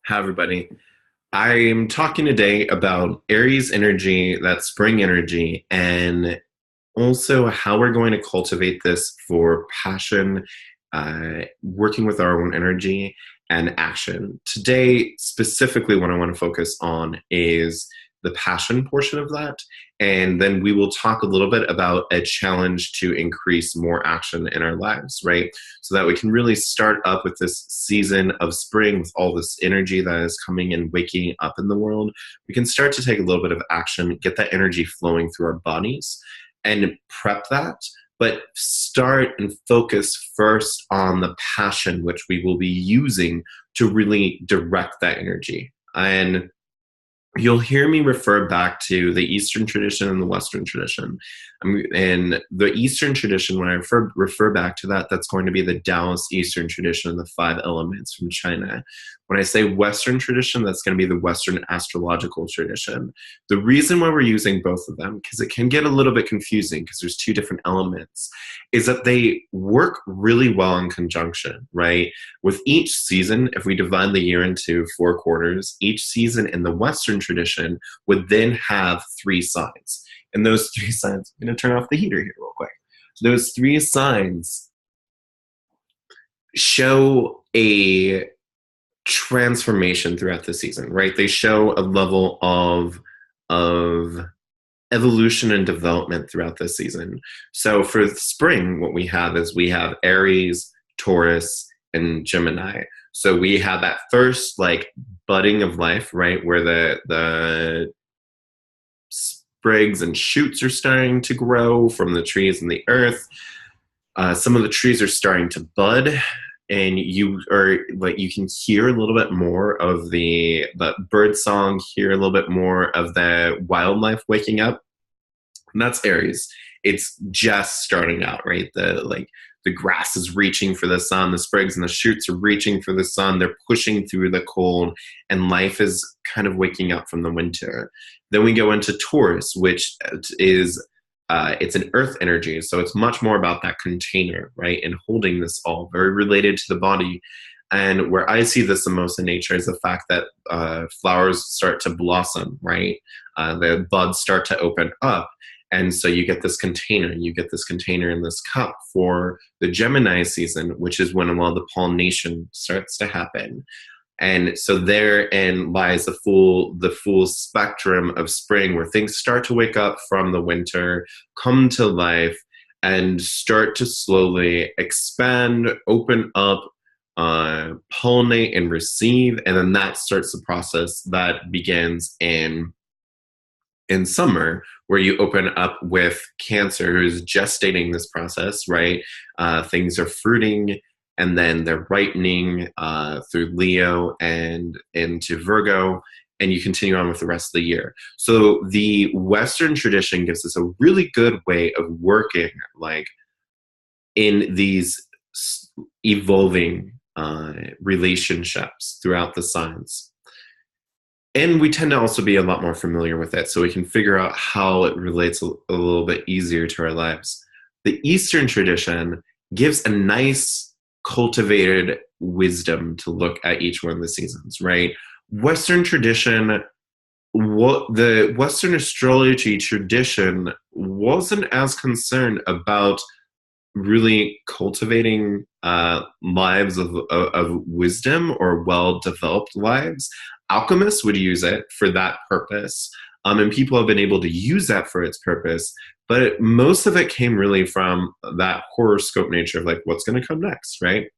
Hi, everybody. I'm talking today about Aries energy, that spring energy, and also how we're going to cultivate this for passion, working with our own energy, and action. Today, specifically, what I want to focus on is the passion portion of that. And then we will talk a little bit about a challenge to increase more action in our lives, right? So that we can really start up with this season of spring with all this energy that is coming and waking up in the world. We can start to take a little bit of action, get that energy flowing through our bodies and prep that, but start and focus first on the passion which we will be using to really direct that energy. And you'll hear me refer back to the Eastern tradition and the Western tradition. And the Eastern tradition, when I refer back to that, that's going to be the Taoist Eastern tradition and the five elements from China. When I say Western tradition, that's going to be the Western astrological tradition. The reason why we're using both of them, because it can get a little bit confusing because there's two different elements, is that they work really well in conjunction, right? With each season, if we divide the year into 4 quarters, each season in the Western tradition would then have 3 signs. And those 3 signs, I'm going to turn off the heater here real quick. Those 3 signs show a transformation throughout the season, right? They show a level of evolution and development throughout the season. So for spring, what we have is we have Aries, Taurus, and Gemini. So we have that first like budding of life, right, where the sprigs and shoots are starting to grow from the trees and the earth. Some of the trees are starting to bud, and you can hear a little bit more of the bird song, hear a little bit more of the wildlife waking up. And that's Aries. It's just starting out, right? The grass is reaching for the sun, the sprigs and the shoots are reaching for the sun, they're pushing through the cold, and life is kind of waking up from the winter. Then we go into Taurus, which is it's an earth energy, so it's much more about that container, right, and holding this all, very related to the body. And where I see this the most in nature is the fact that flowers start to blossom, right? The buds start to open up. And so you get this container, in this cup for the Gemini season, which is when a lot of the pollination starts to happen. And so therein lies the full spectrum of spring, where things start to wake up from the winter, come to life, and start to slowly expand, open up, pollinate and receive. And then that starts the process that begins in summer, where you open up with Cancer, who's gestating this process, right? Things are fruiting, and then they're ripening through Leo and into Virgo, and you continue on with the rest of the year. So the Western tradition gives us a really good way of working, like in these evolving relationships throughout the signs. And we tend to also be a lot more familiar with it, so we can figure out how it relates a little bit easier to our lives. The Eastern tradition gives a nice cultivated wisdom to look at each one of the seasons, right? Western tradition, what the Western astrology tradition wasn't as concerned about really cultivating lives of wisdom or well-developed lives. Alchemists would use it for that purpose, and people have been able to use that for its purpose, but most of it came really from that horoscope nature of like, what's going to come next, right?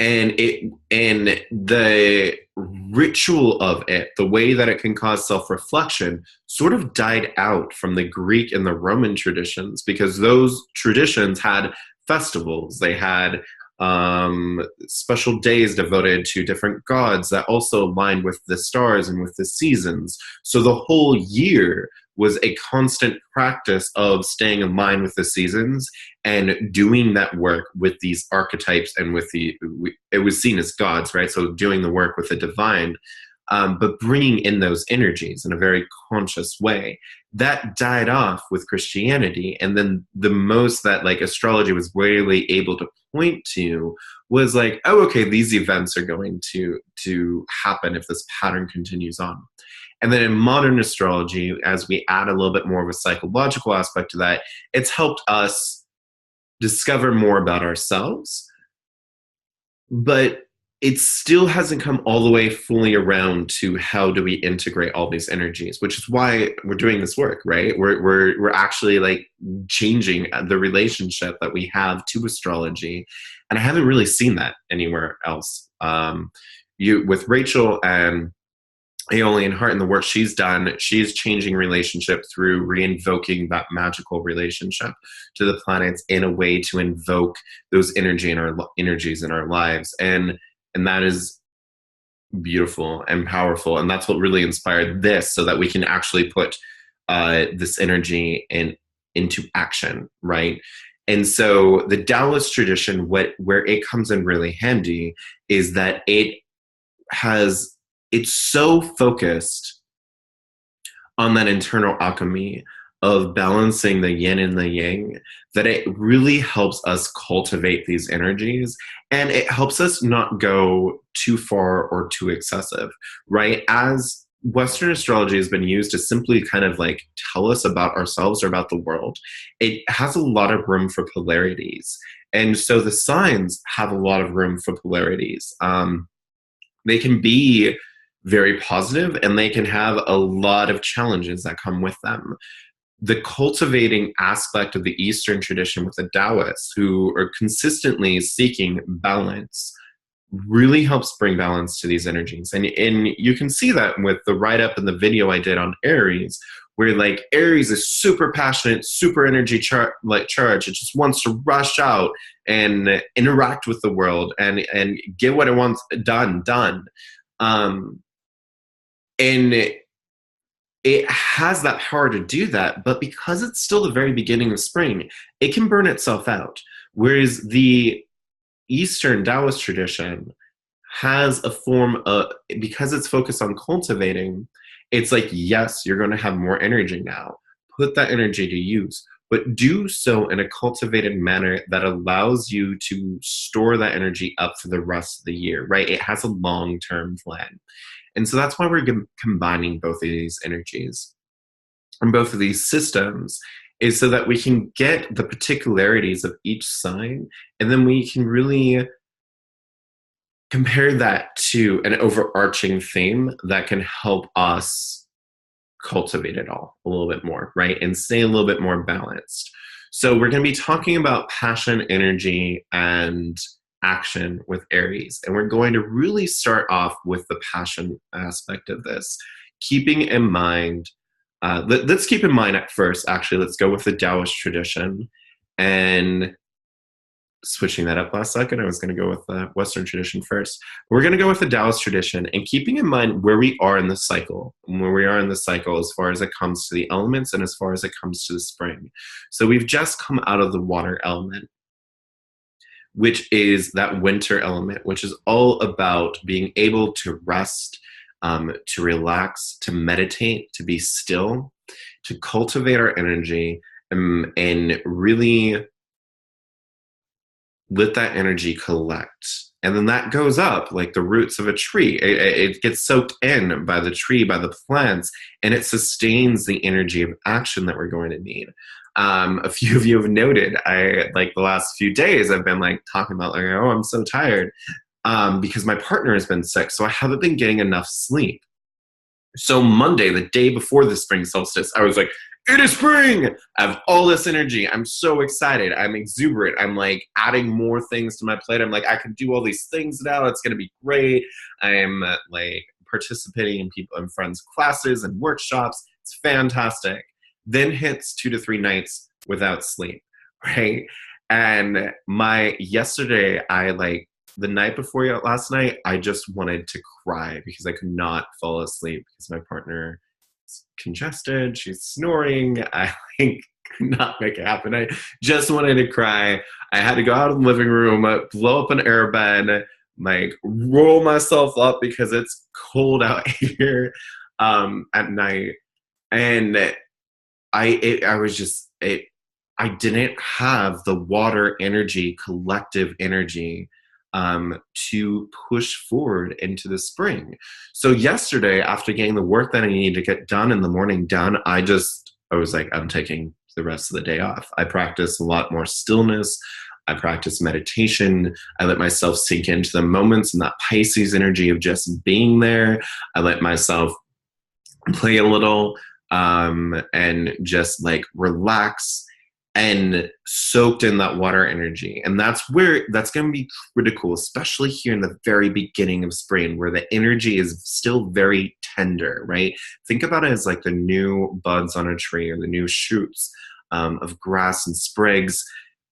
And the ritual of it, the way that it can cause self-reflection, sort of died out from the Greek and the Roman traditions, because those traditions had festivals, they had special days devoted to different gods that also aligned with the stars and with the seasons. So the whole year was a constant practice of staying in line with the seasons and doing that work with these archetypes, and with it was seen as gods, right? So doing the work with the divine. but bringing in those energies in a very conscious way. That died off with Christianity, and then the most that like astrology was really able to point to was like, oh, okay, these events are going to happen if this pattern continues on. And then in modern astrology, as we add a little bit more of a psychological aspect to that, it's helped us discover more about ourselves, but it still hasn't come all the way fully around to how do we integrate all these energies, which is why we're doing this work, right? We're actually like changing the relationship that we have to astrology, and I haven't really seen that anywhere else. You with Rachel and Aeolian Heart and the work she's done, she's changing relationship through reinvoking that magical relationship to the planets in a way to invoke those energies in our lives, and that is beautiful and powerful, and that's what really inspired this, so that we can actually put this energy into action, right? And so the Taoist tradition, where it comes in really handy is that it's so focused on that internal alchemy of balancing the yin and the yang that it really helps us cultivate these energies, and it helps us not go too far or too excessive, right? As Western astrology has been used to simply kind of like tell us about ourselves or about the world, it has a lot of room for polarities. And so the signs have a lot of room for polarities. They can be very positive, and they can have a lot of challenges that come with them. The cultivating aspect of the Eastern tradition with the Taoists, who are consistently seeking balance, really helps bring balance to these energies. And you can see that with the write-up and the video I did on Aries, where like Aries is super passionate, super energy charged. It just wants to rush out and interact with the world and get what it wants done. And it has that power to do that, but because it's still the very beginning of spring, it can burn itself out. Whereas the Eastern Taoist tradition has a form of, because it's focused on cultivating, it's like, yes, you're going to have more energy now. Put that energy to use, but do so in a cultivated manner that allows you to store that energy up for the rest of the year, right? It has a long-term plan. And so that's why we're combining both of these energies and both of these systems, is so that we can get the particularities of each sign, and then we can really compare that to an overarching theme that can help us cultivate it all a little bit more, right? And stay a little bit more balanced. So we're going to be talking about passion, energy, and action with Aries. And we're going to really start off with the passion aspect of this, keeping in mind, let's keep in mind at first, actually, let's go with the Taoist tradition. And switching that up last second, I was going to go with the Western tradition first. We're going to go with the Taoist tradition, and keeping in mind where we are in the cycle, as far as it comes to the elements and as far as it comes to the spring. So we've just come out of the water element, which is that winter element, which is all about being able to rest, to relax, to meditate, to be still, to cultivate our energy, and really let that energy collect. And then that goes up like the roots of a tree. It gets soaked in by the tree, by the plants, and it sustains the energy of action that we're going to need. A few of you have noted, like the last few days, I've been like talking about like, oh, I'm so tired because my partner has been sick, so I haven't been getting enough sleep. So Monday, the day before the spring solstice, I was like, it is spring! I have all this energy. I'm so excited. I'm exuberant. I'm like adding more things to my plate. I'm like, I can do all these things now. It's going to be great. I'm like participating in people and friends' classes and workshops. It's fantastic. Then hits 2 to 3 nights without sleep, right? And yesterday, the night before last night, I just wanted to cry because I could not fall asleep because my partner is congested. She's snoring. I could not make it happen. I just wanted to cry. I had to go out of the living room, blow up an airbed, like roll myself up because it's cold out here at night. And I was just I didn't have the water energy, collective energy, to push forward into the spring. So yesterday, after getting the work that I needed to get done in the morning done, I was like, I'm taking the rest of the day off. I practiced a lot more stillness. I practiced meditation. I let myself sink into the moments and that Pisces energy of just being there. I let myself play a little, and just like relax and soaked in that water energy. And that's going to be critical, especially here in the very beginning of spring, where the energy is still very tender, right? Think about it as like the new buds on a tree or the new shoots of grass and sprigs.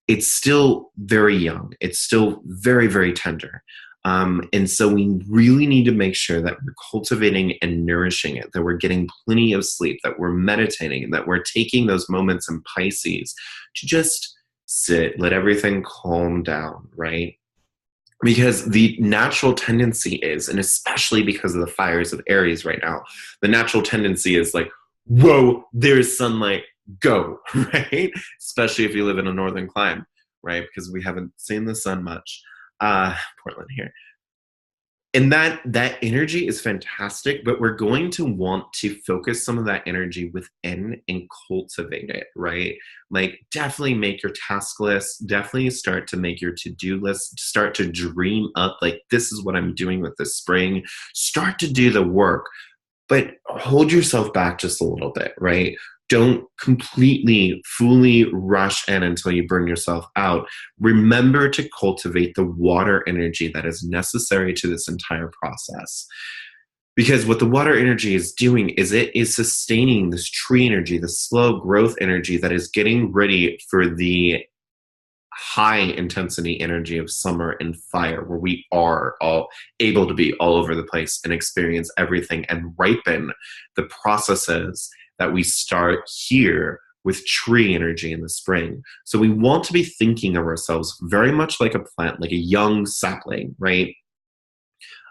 It's still very young. It's still very, very tender. And so we really need to make sure that we're cultivating and nourishing it, that we're getting plenty of sleep, that we're meditating, that we're taking those moments in Pisces to just sit, let everything calm down, right? Because the natural tendency is, and especially because of the fires of Aries right now, the natural tendency is like, whoa, there's sunlight, go, right? Especially if you live in a northern climate, right? Because we haven't seen the sun much. Portland here. And that energy is fantastic, but we're going to want to focus some of that energy within and cultivate it, right? Like definitely make your task list, definitely start to make your to-do list, start to dream up like this is what I'm doing with this spring. Start to do the work, but hold yourself back just a little bit, right? Don't completely, fully rush in until you burn yourself out. Remember to cultivate the water energy that is necessary to this entire process. Because what the water energy is doing is it is sustaining this tree energy, the slow growth energy that is getting ready for the high intensity energy of summer and fire, where we are all able to be all over the place and experience everything and ripen the processes that we start here with tree energy in the spring. So we want to be thinking of ourselves very much like a plant, like a young sapling, right?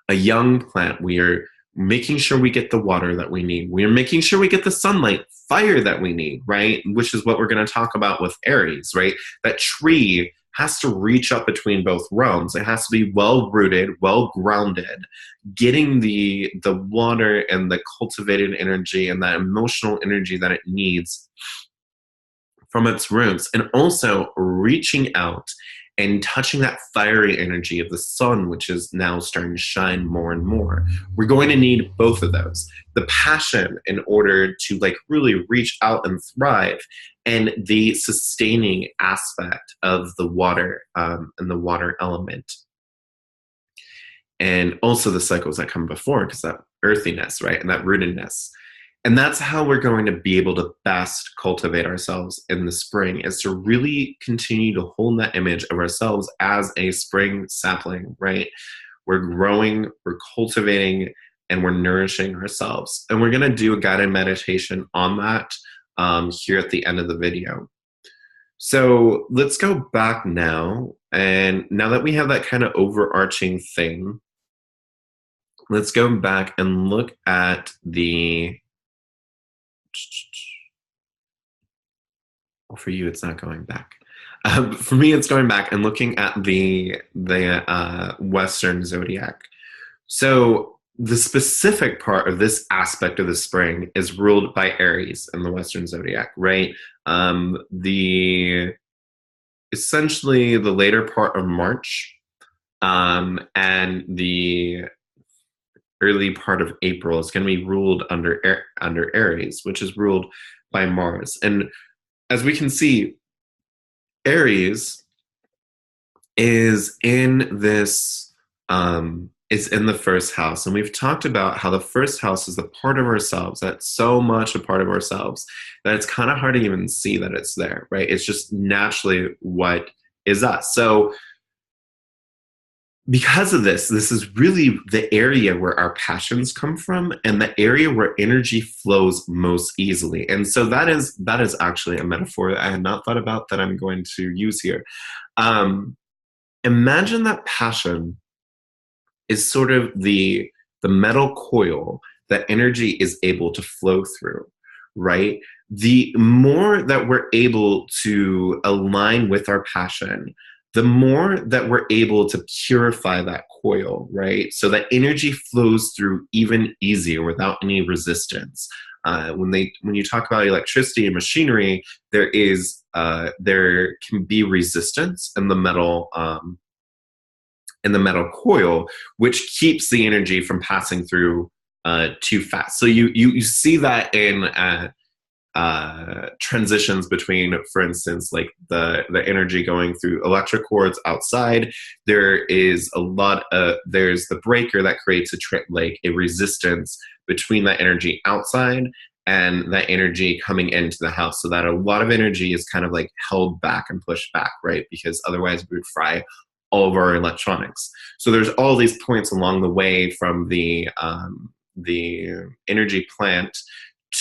A young plant. We are making sure we get the water that we need. We are making sure we get the sunlight, fire that we need, right? Which is what we're going to talk about with Aries, right? That tree has to reach up between both realms. It has to be well rooted, well grounded, getting the water and the cultivated energy and that emotional energy that it needs from its roots, and also reaching out and touching that fiery energy of the sun, which is now starting to shine more and more. We're going to need both of those. The passion in order to like really reach out and thrive, and the sustaining aspect of the water, and the water element. And also the cycles that come before, because that earthiness, right? And that rootedness. And that's how we're going to be able to best cultivate ourselves in the spring, is to really continue to hold that image of ourselves as a spring sapling, right? We're growing, we're cultivating, and we're nourishing ourselves. And we're going to do a guided meditation on that here at the end of the video. So let's go back now. And now that we have that kind of overarching thing, let's go back and look at the... Well, for you, it's not going back. For me, it's going back and looking at the Western zodiac. So the specific part of this aspect of the spring is ruled by Aries in the Western zodiac, right? Essentially the later part of March, and the early part of April is going to be ruled under Aries, which is ruled by Mars. And as we can see, Aries is in this is in the first house, and we've talked about how the first house is the part of ourselves that's so much a part of ourselves that it's kind of hard to even see that it's there, right? It's just naturally what is us. So because of this is really the area where our passions come from, and the area where energy flows most easily. And so that is actually a metaphor that I had not thought about that I'm going to use here. Imagine that passion is sort of the metal coil that energy is able to flow through, right? The more that we're able to align with our passion, the more that we're able to purify that coil, right? So that energy flows through even easier without any resistance. When you talk about electricity and machinery, there can be resistance in the metal coil, which keeps the energy from passing through too fast. So you see that in transitions between, for instance, like the energy going through electric cords outside. There's the breaker that creates like a resistance between that energy outside and that energy coming into the house, so that a lot of energy is kind of like held back and pushed back, right? Because otherwise we would fry all of our electronics. So there's all these points along the way from the energy plant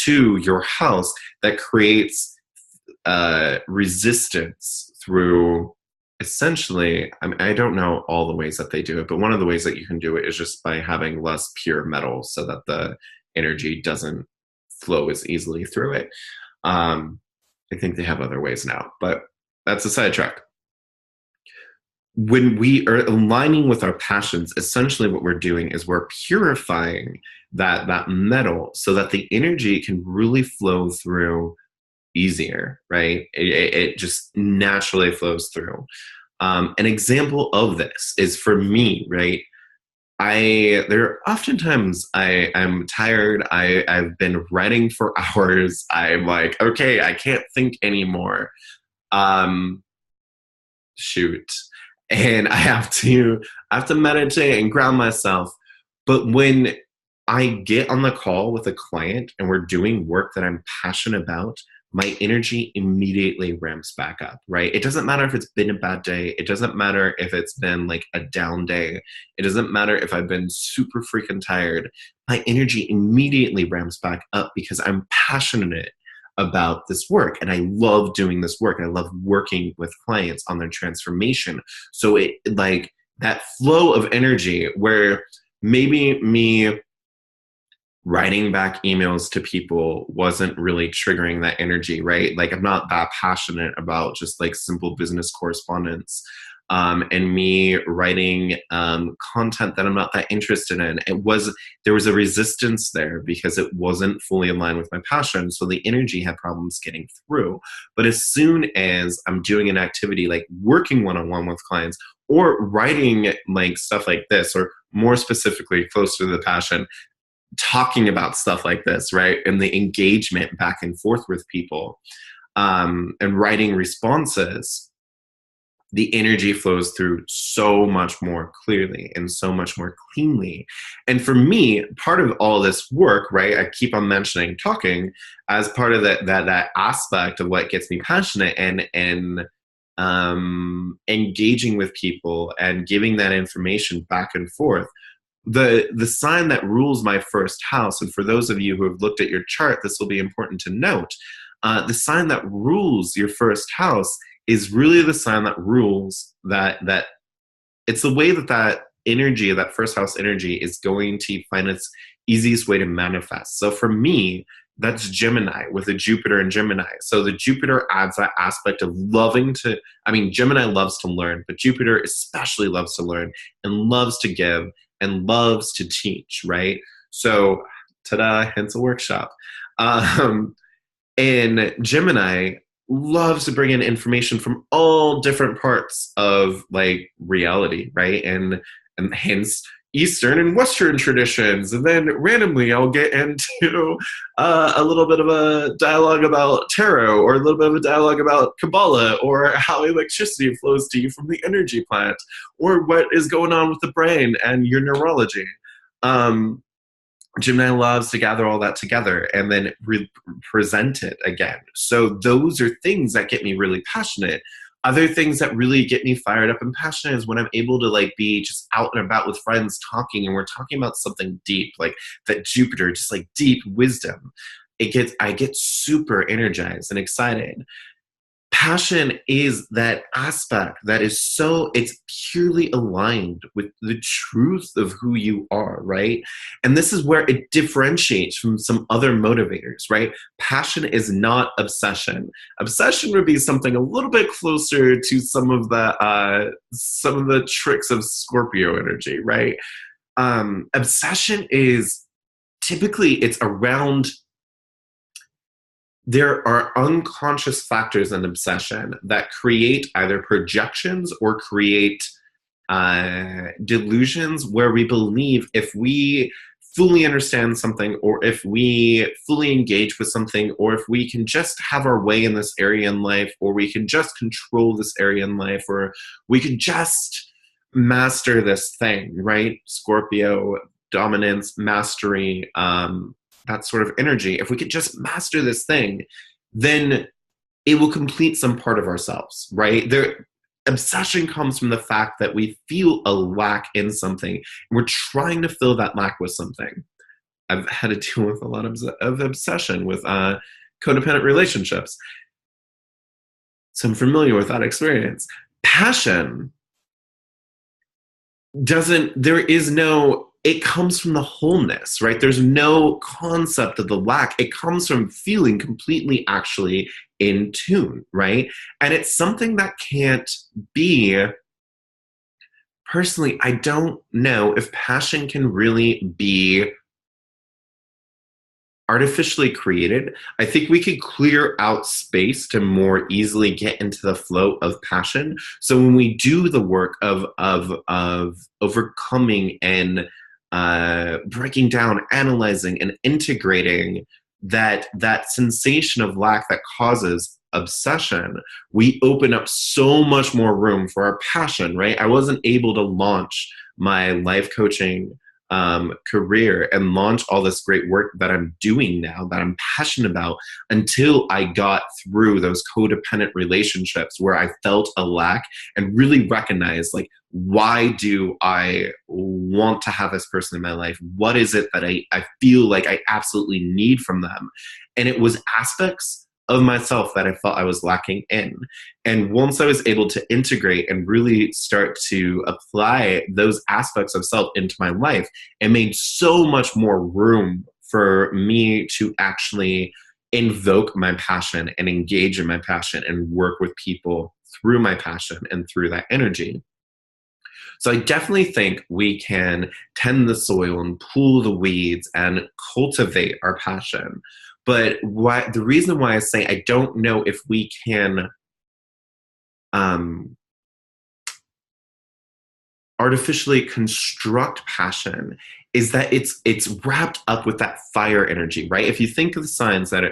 to your house that creates resistance through, essentially, I mean, I don't know all the ways that they do it, but one of the ways that you can do it is just by having less pure metal so that the energy doesn't flow as easily through it. I think they have other ways now, but that's a sidetrack. When we are aligning with our passions, essentially what we're doing is we're purifying that metal so that the energy can really flow through easier, right? It just naturally flows through. An example of this is for me, right? Oftentimes I'm tired. I've been writing for hours. I'm like, okay, I can't think anymore. Um, Shoot. And I have to meditate and ground myself. But when I get on the call with a client and we're doing work that I'm passionate about, my energy immediately ramps back up, right? It doesn't matter if it's been a bad day. It doesn't matter if it's been like a down day. It doesn't matter if I've been super freaking tired. My energy immediately ramps back up because I'm passionate about this work and I love doing this work. I love working with clients on their transformation. So it like that flow of energy where maybe me writing back emails to people wasn't really triggering that energy, right? Like I'm not that passionate about just like simple business correspondence. And me writing content that I'm not that interested in. There was a resistance there because it wasn't fully aligned with my passion. So the energy had problems getting through. But as soon as I'm doing an activity like working one-on-one with clients or writing like stuff like this, or more specifically close to the passion, talking about stuff like this, right? And the engagement back and forth with people, and writing responses, the energy flows through so much more clearly and so much more cleanly. And for me, part of all this work, right, I keep on mentioning talking as part of that aspect of what gets me passionate, and engaging with people and giving that information back and forth. The sign that rules my first house, and for those of you who have looked at your chart, this will be important to note. The sign that rules your first house is really the sign that rules that it's the way that energy, that first house energy, is going to find its easiest way to manifest. So for me, that's Gemini with a Jupiter and Gemini. So the Jupiter adds that aspect of Gemini loves to learn, but Jupiter especially loves to learn and loves to give and loves to teach, right? So, ta-da, hence a workshop. And Gemini loves to bring in information from all different parts of like reality, right? And hence Eastern and Western traditions. And then randomly I'll get into a little bit of a dialogue about tarot, or a little bit of a dialogue about Kabbalah, or how electricity flows to you from the energy plant, or what is going on with the brain and your neurology. Gemini loves to gather all that together and then present it again. So those are things that get me really passionate. Other things that really get me fired up and passionate is when I'm able to like be just out and about with friends talking, and we're talking about something deep, like that Jupiter, just like deep wisdom. I get super energized and excited. Passion is that aspect that is so, it's purely aligned with the truth of who you are, right? And this is where it differentiates from some other motivators, right? Passion is not obsession. Obsession would be something a little bit closer to some of the tricks of Scorpio energy, right? Obsession is typically, it's around, there are unconscious factors in obsession that create either projections or create delusions where we believe if we fully understand something, or if we fully engage with something, or if we can just have our way in this area in life, or we can just control this area in life, or we can just master this thing, right? Scorpio, dominance, mastery, that sort of energy. If we could just master this thing, then it will complete some part of ourselves, right? Obsession comes from the fact that we feel a lack in something, and we're trying to fill that lack with something. I've had to deal with a lot of obsession with codependent relationships, so I'm familiar with that experience. Passion there is no, it comes from the wholeness, right? There's no concept of the lack. It comes from feeling completely actually in tune, right? And it's something that can't be, personally, I don't know if passion can really be artificially created. I think we could clear out space to more easily get into the flow of passion. So when we do the work of overcoming and breaking down, analyzing, and integrating that sensation of lack that causes obsession, we open up so much more room for our passion, right? I wasn't able to launch my life coaching career and launch all this great work that I'm doing now, that I'm passionate about, until I got through those codependent relationships where I felt a lack and really recognized, like, why do I want to have this person in my life? What is it that I feel like I absolutely need from them? And it was aspects of myself that I felt I was lacking in. And once I was able to integrate and really start to apply those aspects of self into my life, it made so much more room for me to actually invoke my passion and engage in my passion and work with people through my passion and through that energy. So I definitely think we can tend the soil and pull the weeds and cultivate our passion. But the reason why I say I don't know if we can artificially construct passion is that it's wrapped up with that fire energy, right? If you think of the signs that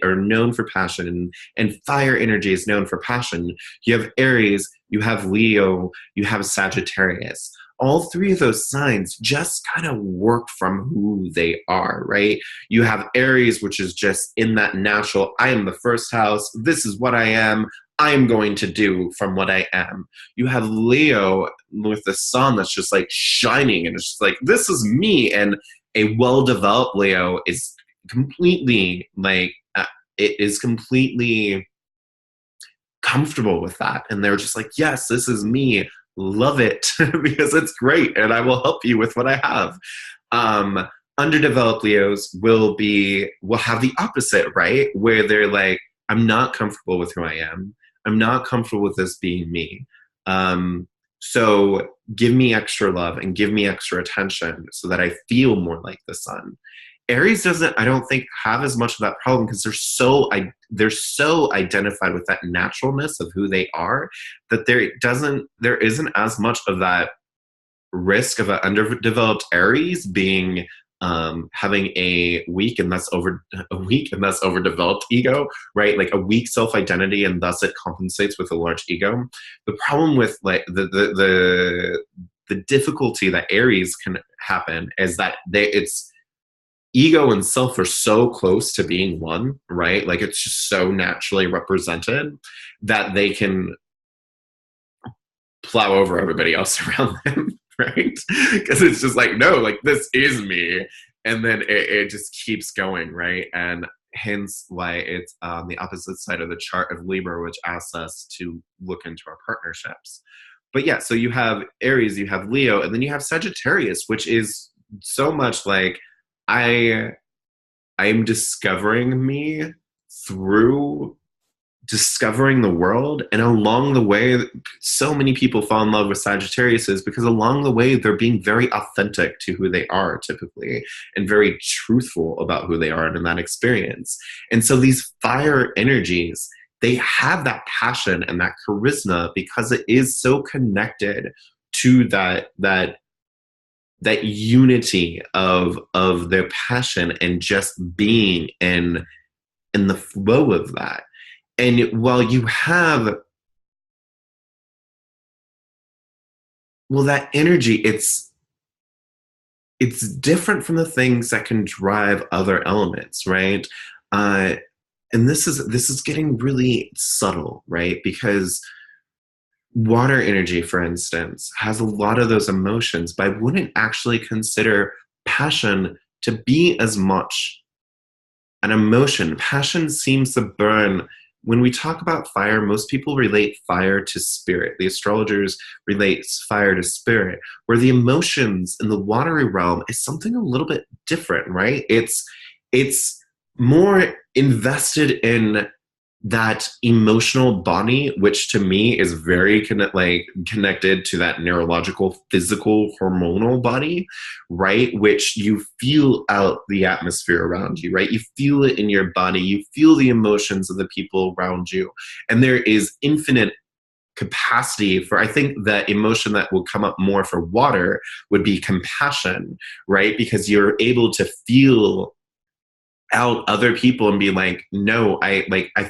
are known for passion, and fire energy is known for passion, you have Aries, you have Leo, you have Sagittarius. All three of those signs just kind of work from who they are, right? You have Aries, which is just in that natural, I am the first house, this is what I am going to do from what I am. You have Leo with the sun that's just like shining, and it's just like, this is me. And a well-developed Leo is completely like, it is completely comfortable with that. And they're just like, yes, this is me. Love it because it's great. And I will help you with what I have. Underdeveloped Leos will have the opposite, right? Where they're like, I'm not comfortable with who I am. I'm not comfortable with this being me. So give me extra love and give me extra attention so that I feel more like the sun. Aries doesn't, I don't think, have as much of that problem because they're so identified with that naturalness of who they are that there isn't as much of that risk of an underdeveloped Aries being having a weak and thus overdeveloped ego, right? Like a weak self-identity, and thus it compensates with a large ego. The problem with like the difficulty that Aries can happen is that it's ego and self are so close to being one, right? Like it's just so naturally represented that they can plow over everybody else around them, right? Because it's just like, no, like this is me. And then it just keeps going, right? And hence why it's on the opposite side of the chart of Libra, which asks us to look into our partnerships. But yeah, so you have Aries, you have Leo, and then you have Sagittarius, which is so much like I I'm discovering me through discovering the world. And along the way, so many people fall in love with Sagittarius is because along the way, they're being very authentic to who they are typically and very truthful about who they are and in that experience. And so these fire energies, they have that passion and that charisma because it is so connected to that unity of their passion and just being in the flow of that. And while you have, well, that energy, it's different from the things that can drive other elements, right? Uh, and this is getting really subtle, right? Because water energy, for instance, has a lot of those emotions, but I wouldn't actually consider passion to be as much an emotion. Passion seems to burn. When we talk about fire, most people relate fire to spirit. The astrologers relate fire to spirit, where the emotions in the watery realm is something a little bit different, right? It's more invested in that emotional body, which to me is very connected to that neurological, physical, hormonal body, right? Which you feel out the atmosphere around you, right? You feel it in your body, you feel the emotions of the people around you. And there is infinite capacity for, I think that emotion that will come up more for water would be compassion, right? Because you're able to feel out other people and be like, no, I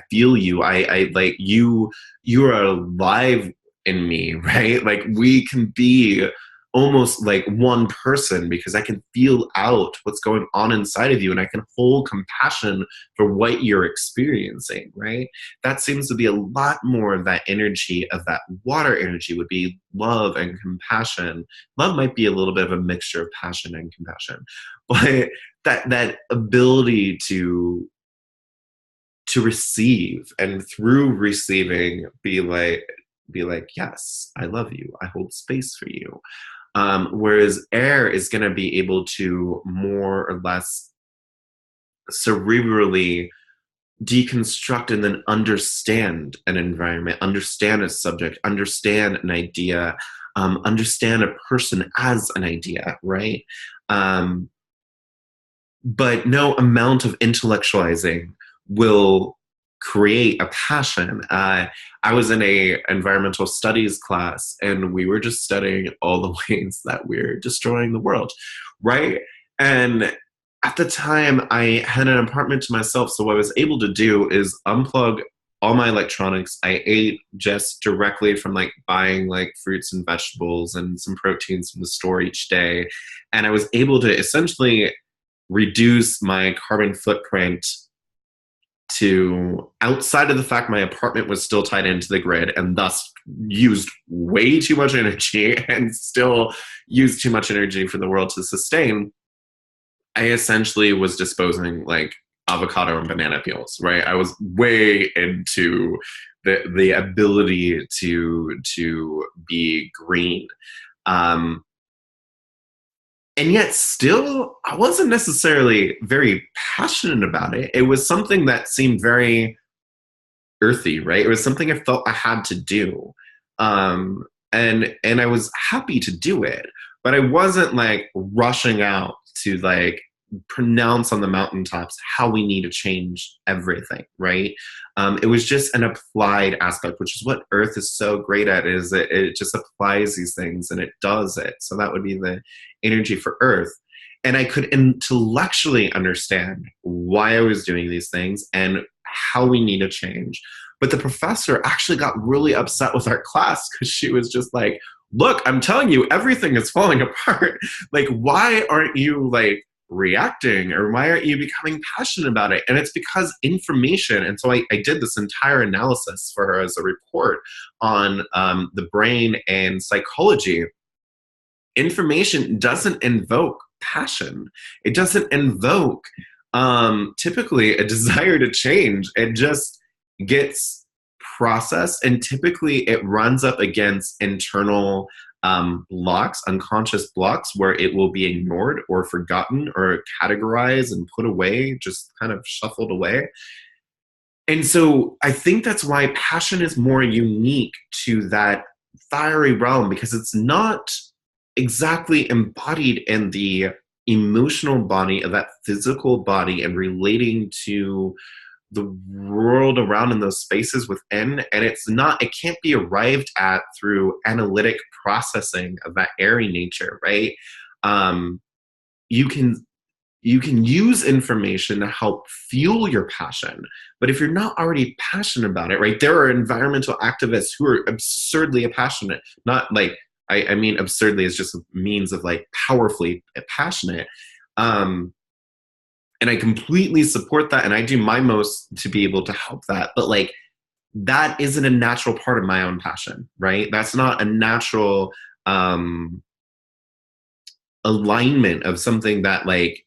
feel you, I like you are alive in me, right? Like we can be almost like one person because I can feel out what's going on inside of you and I can hold compassion for what you're experiencing, right? That seems to be a lot more of that energy, of that water energy would be love and compassion. Love might be a little bit of a mixture of passion and compassion, but that ability to receive and through receiving be like, yes, I love you, I hold space for you. Whereas air is going to be able to more or less cerebrally deconstruct and then understand an environment, understand a subject, understand an idea, understand a person as an idea, right? um, but no amount of intellectualizing will create a passion. I was in a environmental studies class, and we were just studying all the ways that we're destroying the world, right? And at the time, I had an apartment to myself, so what I was able to do is unplug all my electronics. I ate just directly from like buying like fruits and vegetables and some proteins from the store each day, and I was able to essentially reduce my carbon footprint to, outside of the fact my apartment was still tied into the grid and thus used way too much energy and still used too much energy for the world to sustain. I essentially was disposing like avocado and banana peels, right? I was way into the ability to be green. Um, and yet still I wasn't necessarily very passionate about it. It was something that seemed very earthy, right? It was something I felt I had to do. And I was happy to do it, but I wasn't like rushing out to like pronounce on the mountaintops how we need to change everything, right? It was just an applied aspect, which is what Earth is so great at, is that it just applies these things and it does it. So that would be the energy for Earth. And I could intellectually understand why I was doing these things and how we need to change. But the professor actually got really upset with our class because she was just like, look, I'm telling you, everything is falling apart. Like, why aren't you like reacting, or why aren't you becoming passionate about it? And it's because information. And so I did this entire analysis for her as a report on the brain and psychology. Information doesn't invoke passion. It doesn't invoke Typically a desire to change. It just gets processed, and typically it runs up against internal blocks, unconscious blocks, where it will be ignored or forgotten or categorized and put away, just kind of shuffled away. And so I think that's why passion is more unique to that fiery realm, because it's not exactly embodied in the emotional body of that physical body and relating to the world around in those spaces within. And it can't be arrived at through analytic processing of that airy nature, right? um, you can you can use information to help fuel your passion. But if you're not already passionate about it, right? There are environmental activists who are absurdly passionate, not like, I mean, absurdly is just a means of like powerfully passionate. Um, and I completely support that. And I do my most to be able to help that. But like, that isn't a natural part of my own passion, right? That's not a natural um, alignment of something that like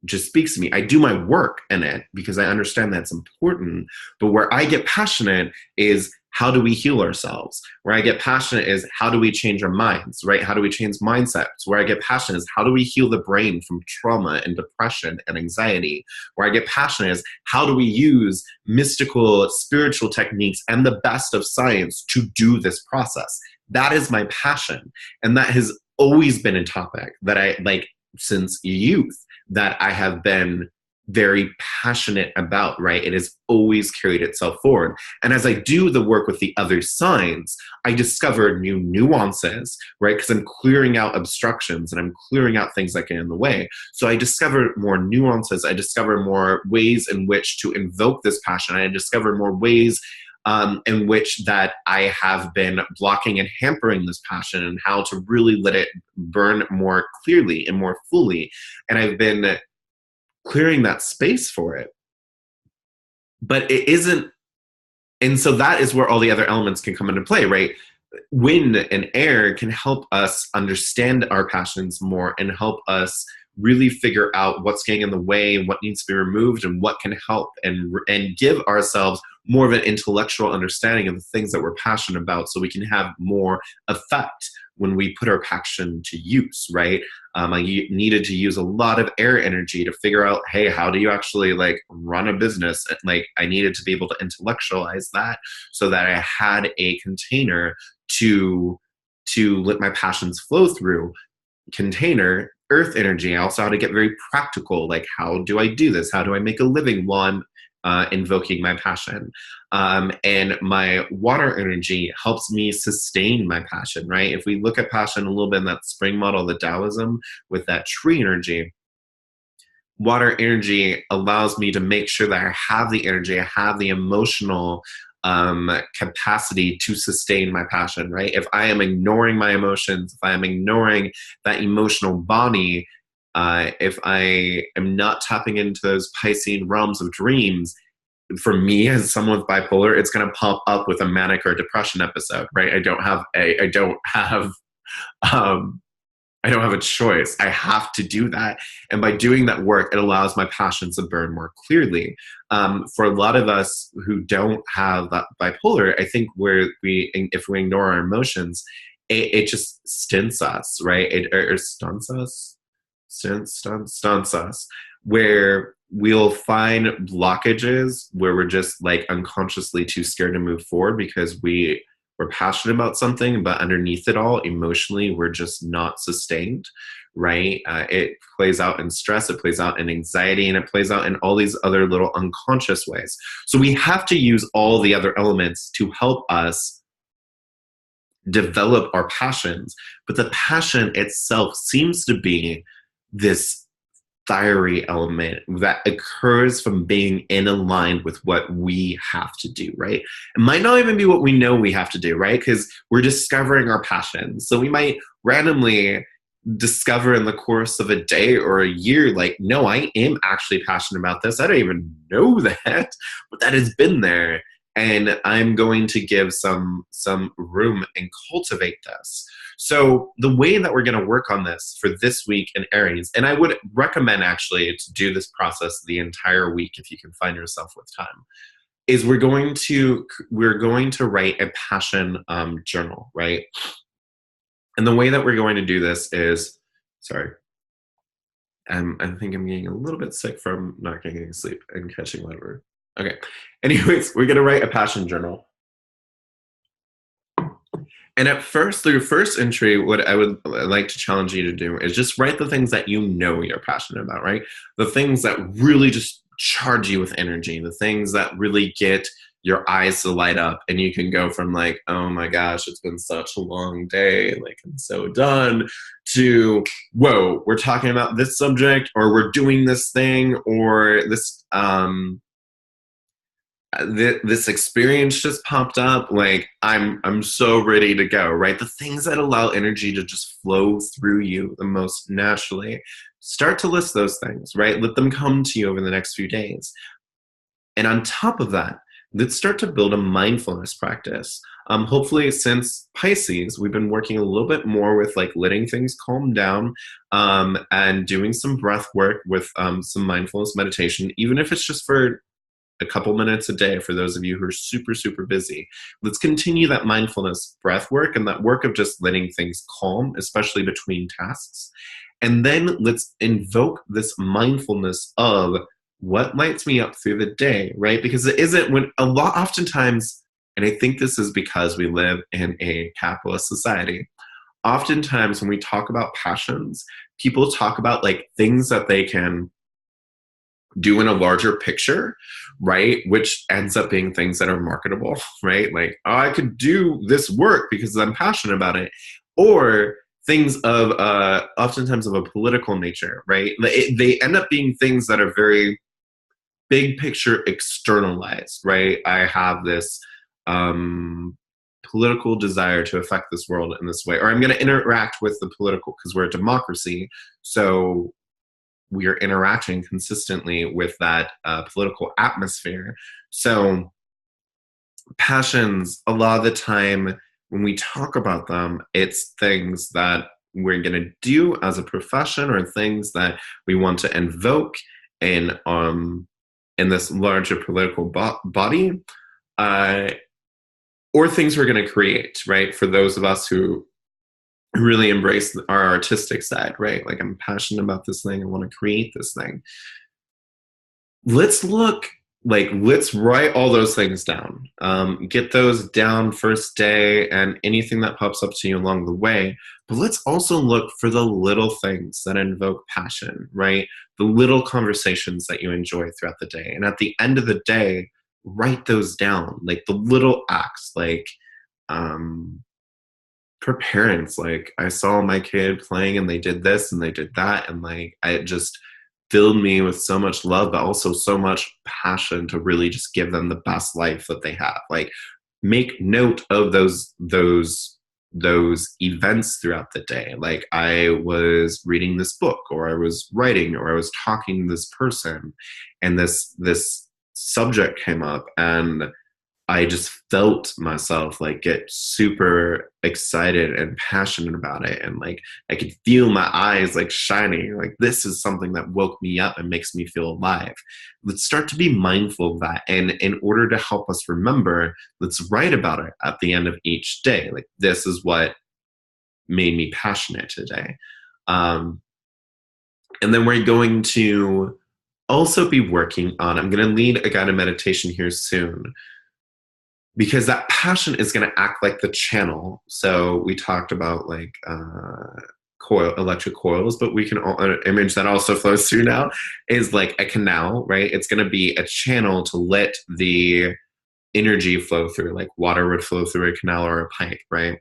just speaks to me. I do my work in it because I understand that's important. But where I get passionate is, how do we heal ourselves? Where I get passionate is, how do we change our minds, right? How do we change mindsets? Where I get passionate is, how do we heal the brain from trauma and depression and anxiety? Where I get passionate is, how do we use mystical, spiritual techniques and the best of science to do this process? That is my passion. And that has always been a topic that I like since youth, that I have been very passionate about, right? It has always carried itself forward. And as I do the work with the other signs, I discover new nuances, right? Because I'm clearing out obstructions and I'm clearing out things that get in the way. So I discover more nuances. I discover more ways in which to invoke this passion. I discover more ways in which that I have been blocking and hampering this passion, and how to really let it burn more clearly and more fully. And I've been clearing that space for it. But it isn't, and so that is where all the other elements can come into play, right? Wind and air can help us understand our passions more and help us really figure out what's getting in the way and what needs to be removed and what can help, and give ourselves more of an intellectual understanding of the things that we're passionate about, so we can have more effect when we put our passion to use, right? I needed to use a lot of air energy to figure out, hey, how do you actually like run a business? Like, I needed to be able to intellectualize that so that I had a container to let my passions flow through. Container, earth energy. I also had to get very practical, like, how do I do this? How do I make a living while I'm invoking my passion? And my water energy helps me sustain my passion, right? If we look at passion a little bit in that spring model, the Taoism, with that tree energy, water energy allows me to make sure that I have the energy, I have the emotional capacity to sustain my passion, right? If I am ignoring my emotions, if I am ignoring that emotional body, if I am not tapping into those Piscean realms of dreams, for me as someone with bipolar, it's going to pop up with a manic or depression episode, right? Um, I don't have a choice. I have to do that. And by doing that work, it allows my passions to burn more clearly. For a lot of us who don't have that bipolar, I think if we ignore our emotions, it just stints us, right? Or stunts us, stunts us, where we'll find blockages where we're just like unconsciously too scared to move forward because we're passionate about something, but underneath it all, emotionally, we're just not sustained, right? It plays out in stress, it plays out in anxiety, and it plays out in all these other little unconscious ways. So we have to use all the other elements to help us develop our passions. But the passion itself seems to be this fiery element that occurs from being in aligned with what we have to do, right? It might not even be what we know we have to do, right? Because we're discovering our passions. So we might randomly discover in the course of a day or a year, like, no, I am actually passionate about this. I don't even know that, but that has been there. And I'm going to give some room and cultivate this. So the way that we're going to work on this for this week in Aries, and I would recommend actually to do this process the entire week if you can find yourself with time, is we're going to write a passion journal, right? And the way that we're going to do this is, sorry, I think I'm getting a little bit sick from not getting any sleep and catching whatever. Okay. Anyways, we're going to write a passion journal. And at first, the first entry, what I would like to challenge you to do is just write the things that you know you're passionate about, right? The things that really just charge you with energy, the things that really get your eyes to light up. And you can go from like, oh my gosh, it's been such a long day, like I'm so done, to, whoa, we're talking about this subject, or we're doing this thing, or this experience just popped up, like I'm so ready to go, right? The things that allow energy to just flow through you the most naturally, start to list those things, right? Let them come to you over the next few days. And on top of that, let's start to build a mindfulness practice. Hopefully, since Pisces, we've been working a little bit more with like letting things calm down, and doing some breath work with some mindfulness meditation, even if it's just for a couple minutes a day for those of you who are super, super busy. Let's continue that mindfulness breath work and that work of just letting things calm, especially between tasks. And then let's invoke this mindfulness of what lights me up through the day, right? Because it isn't when oftentimes, and I think this is because we live in a capitalist society, oftentimes when we talk about passions, people talk about like things that they can do in a larger picture, right? Which ends up being things that are marketable, right? Like, oh, I could do this work because I'm passionate about it. Or things of oftentimes of a political nature, right? They end up being things that are very big picture externalized, right? I have this political desire to affect this world in this way, or I'm going to interact with the political, because we're a democracy. So we are interacting consistently with that political atmosphere. So passions, a lot of the time when we talk about them, it's things that we're going to do as a profession, or things that we want to invoke in this larger political body, or things we're going to create, right? For those of us who really embrace our artistic side, right? Like, I'm passionate about this thing, I want to create this thing. Let's write all those things down. Get those down first day, and anything that pops up to you along the way. But let's also look for the little things that invoke passion, right? The little conversations that you enjoy throughout the day. And at the end of the day, write those down, like the little acts, like, for parents, like, I saw my kid playing and they did this and they did that, and like, it just filled me with so much love, but also so much passion to really just give them the best life that they have. Like, make note of those events throughout the day. Like, I was reading this book, or I was writing, or I was talking to this person, and this subject came up, and I just felt myself like get super excited and passionate about it. And like, I could feel my eyes like shining. Like, this is something that woke me up and makes me feel alive. Let's start to be mindful of that. And in order to help us remember, let's write about it at the end of each day. Like, this is what made me passionate today. And then we're going to also be working on, I'm going to lead a guided meditation here soon, because that passion is going to act like the channel. So we talked about like electric coils, but we can an image that also flows through now is like a canal, right? It's going to be a channel to let the energy flow through, like water would flow through a canal or a pipe, right?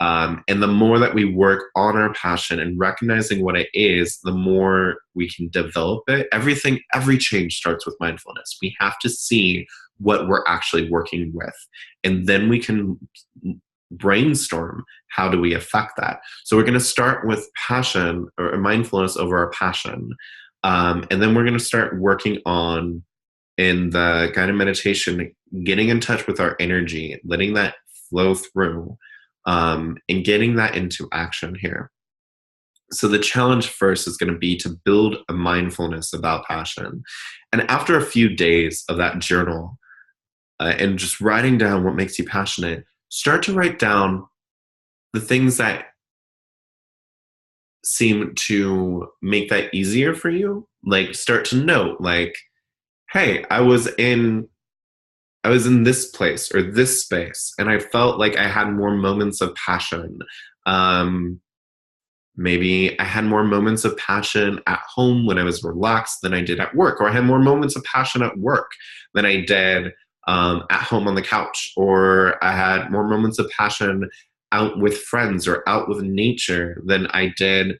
And the more that we work on our passion and recognizing what it is, the more we can develop it. Every change starts with mindfulness. We have to see what we're actually working with, and then we can brainstorm, how do we affect that? So we're going to start with passion, or mindfulness over our passion. And then we're going to start working on, in the guided meditation, getting in touch with our energy, letting that flow through. and getting that into action here. So the challenge first is going to be to build a mindfulness about passion. And after a few days of that journal and just writing down what makes you passionate, start to write down the things that seem to make that easier for you. Like start to note, like, hey, I was in this place or this space, and I felt like I had more moments of passion. Um, Maybe I had more moments of passion at home when I was relaxed than I did at work, or I had more moments of passion at work than I did at home on the couch, or I had more moments of passion out with friends or out with nature than I did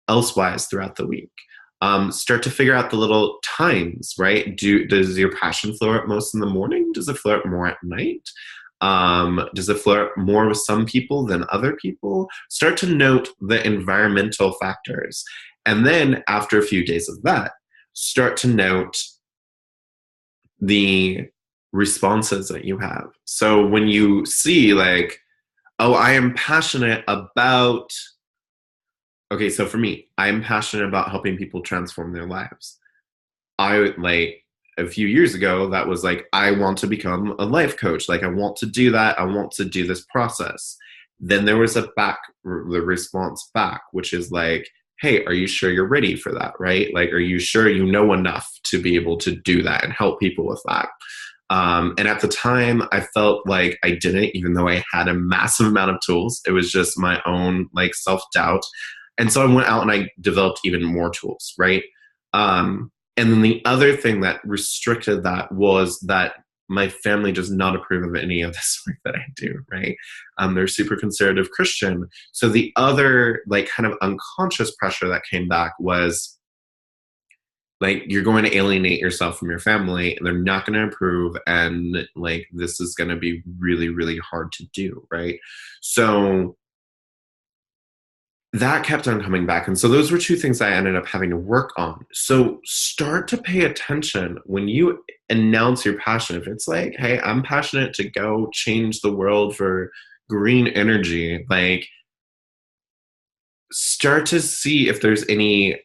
elsewise throughout the week. Start to figure out the little times, right? Does your passion flare up most in the morning? Does it flare up more at night? Does it flare up more with some people than other people? Start to note the environmental factors. And then after a few days of that, start to note the responses that you have. So when you see like, oh, I am passionate about, okay, so for me, I'm passionate about helping people transform their lives. I like a few years ago, that was like, I want to become a life coach. Like, I want to do that. I want to do this process. Then there was the response back, which is like, hey, are you sure you're ready for that? Right? Like, are you sure you know enough to be able to do that and help people with that? And at the time, I felt like I didn't, even though I had a massive amount of tools. It was just my own like self doubt. And so I went out and I developed even more tools, right? And then the other thing that restricted that was that my family does not approve of any of this work that I do, right? They're super conservative Christian. So the other like kind of unconscious pressure that came back was like, you're going to alienate yourself from your family. They're not going to approve. And like, this is going to be really, really hard to do, right? So that kept on coming back. And so those were two things I ended up having to work on. So start to pay attention when you announce your passion. If it's like, hey, I'm passionate to go change the world for green energy, like start to see if there's any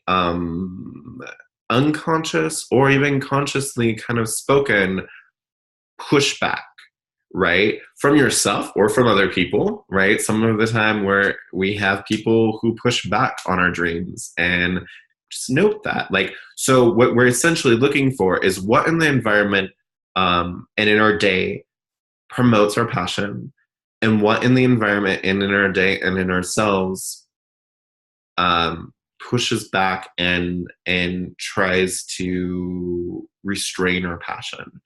unconscious or even consciously kind of spoken pushback, right? From yourself or from other people, right? Some of the time where we have people who push back on our dreams, and just note that. Like, so what we're essentially looking for is what in the environment and in our day promotes our passion, and what in the environment and in our day and in ourselves pushes back and tries to restrain our passion.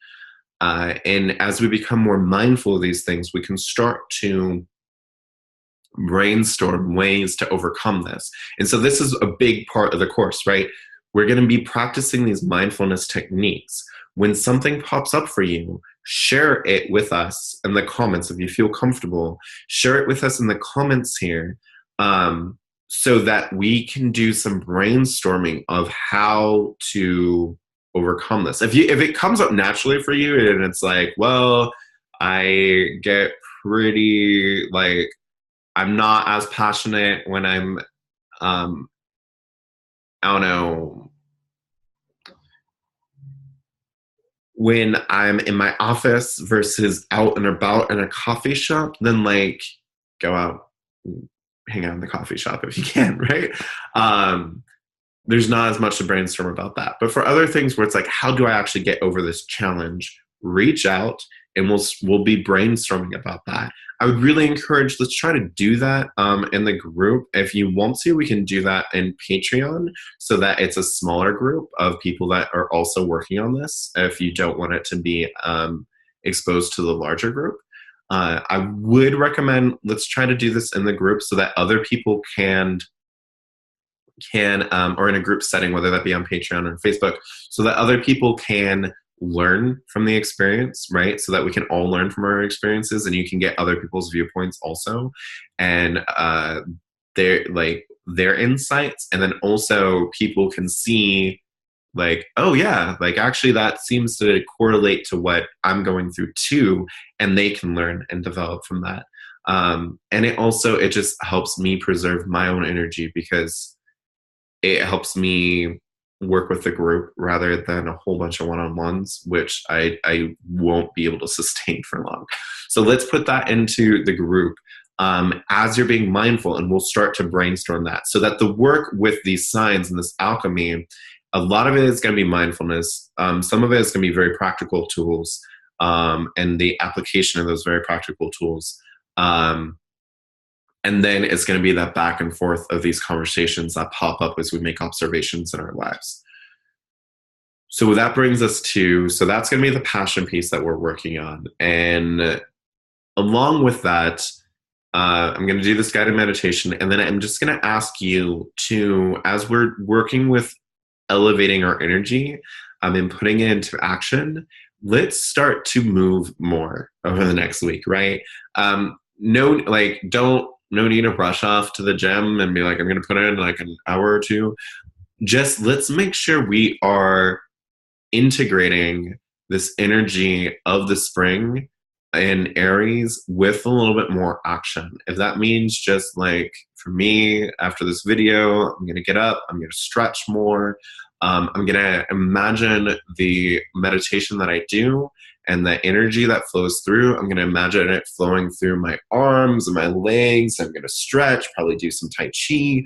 And as we become more mindful of these things, we can start to brainstorm ways to overcome this. And so this is a big part of the course, right? We're going to be practicing these mindfulness techniques. When something pops up for you, share it with us in the comments if you feel comfortable. Share it with us in the comments here, so that we can do some brainstorming of how to overcome this. If it comes up naturally for you and it's like, well, I get pretty like, I'm not as passionate when I'm I don't know, when I'm in my office versus out and about in a coffee shop, then like go out, hang out in the coffee shop if you can, right? There's not as much to brainstorm about that. But for other things where it's like, how do I actually get over this challenge? Reach out and we'll be brainstorming about that. I would really encourage, let's try to do that in the group. If you want to, we can do that in Patreon so that it's a smaller group of people that are also working on this, if you don't want it to be exposed to the larger group. I would recommend, let's try to do this in the group so that other people can or in a group setting, whether that be on Patreon or Facebook, so that other people can learn from the experience, right? So that we can all learn from our experiences, and you can get other people's viewpoints also, and their insights, and then also people can see like, oh yeah, like actually that seems to correlate to what I'm going through too, and they can learn and develop from that. And it just helps me preserve my own energy because it helps me work with the group rather than a whole bunch of one-on-ones, which I won't be able to sustain for long. So let's put that into the group as you're being mindful, and we'll start to brainstorm that so that the work with these signs and this alchemy, a lot of it is going to be mindfulness. Some of it is going to be very practical tools and the application of those very practical tools. And then it's going to be that back and forth of these conversations that pop up as we make observations in our lives. So that brings us to, so that's going to be the passion piece that we're working on. And along with that, I'm going to do this guided meditation. And then I'm just going to ask you to, as we're working with elevating our energy and putting it into action, let's start to move more over the next week, right? No need to rush off to the gym and be like, I'm going to put in like an hour or two. Just let's make sure we are integrating this energy of the spring in Aries with a little bit more action. If that means just like for me, after this video, I'm going to get up, I'm going to stretch more. I'm going to imagine the meditation that I do and the energy that flows through. I'm going to imagine it flowing through my arms and my legs. I'm going to stretch, probably do some Tai Chi.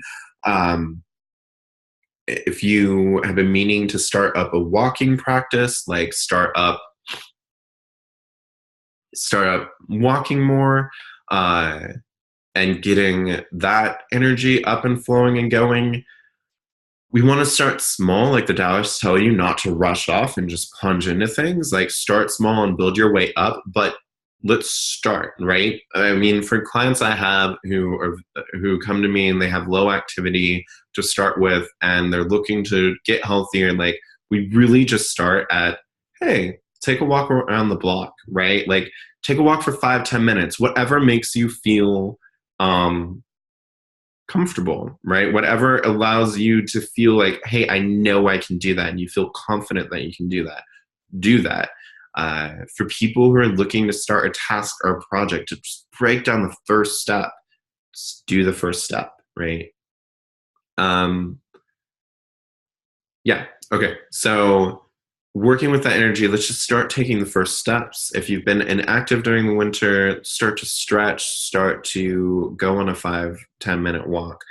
If you have been meaning to start up a walking practice, like start up walking more and getting that energy up and flowing and going. We want to start small, like the Taoists tell you, not to rush off and just plunge into things. Like start small and build your way up, but let's start, right? I mean, for clients I have who come to me and they have low activity to start with, and they're looking to get healthier, like we really just start at, hey, take a walk around the block, right? Like take a walk for 5-10 minutes, whatever makes you feel comfortable, right? Whatever allows you to feel like, hey, I know I can do that, and you feel confident that you can do that. Do that. For people who are looking to start a task or a project, to just break down the first step, just do the first step, right? Yeah. Okay. So working with that energy, let's just start taking the first steps. If you've been inactive during the winter, start to stretch, start to go on a 5-10 minute walk,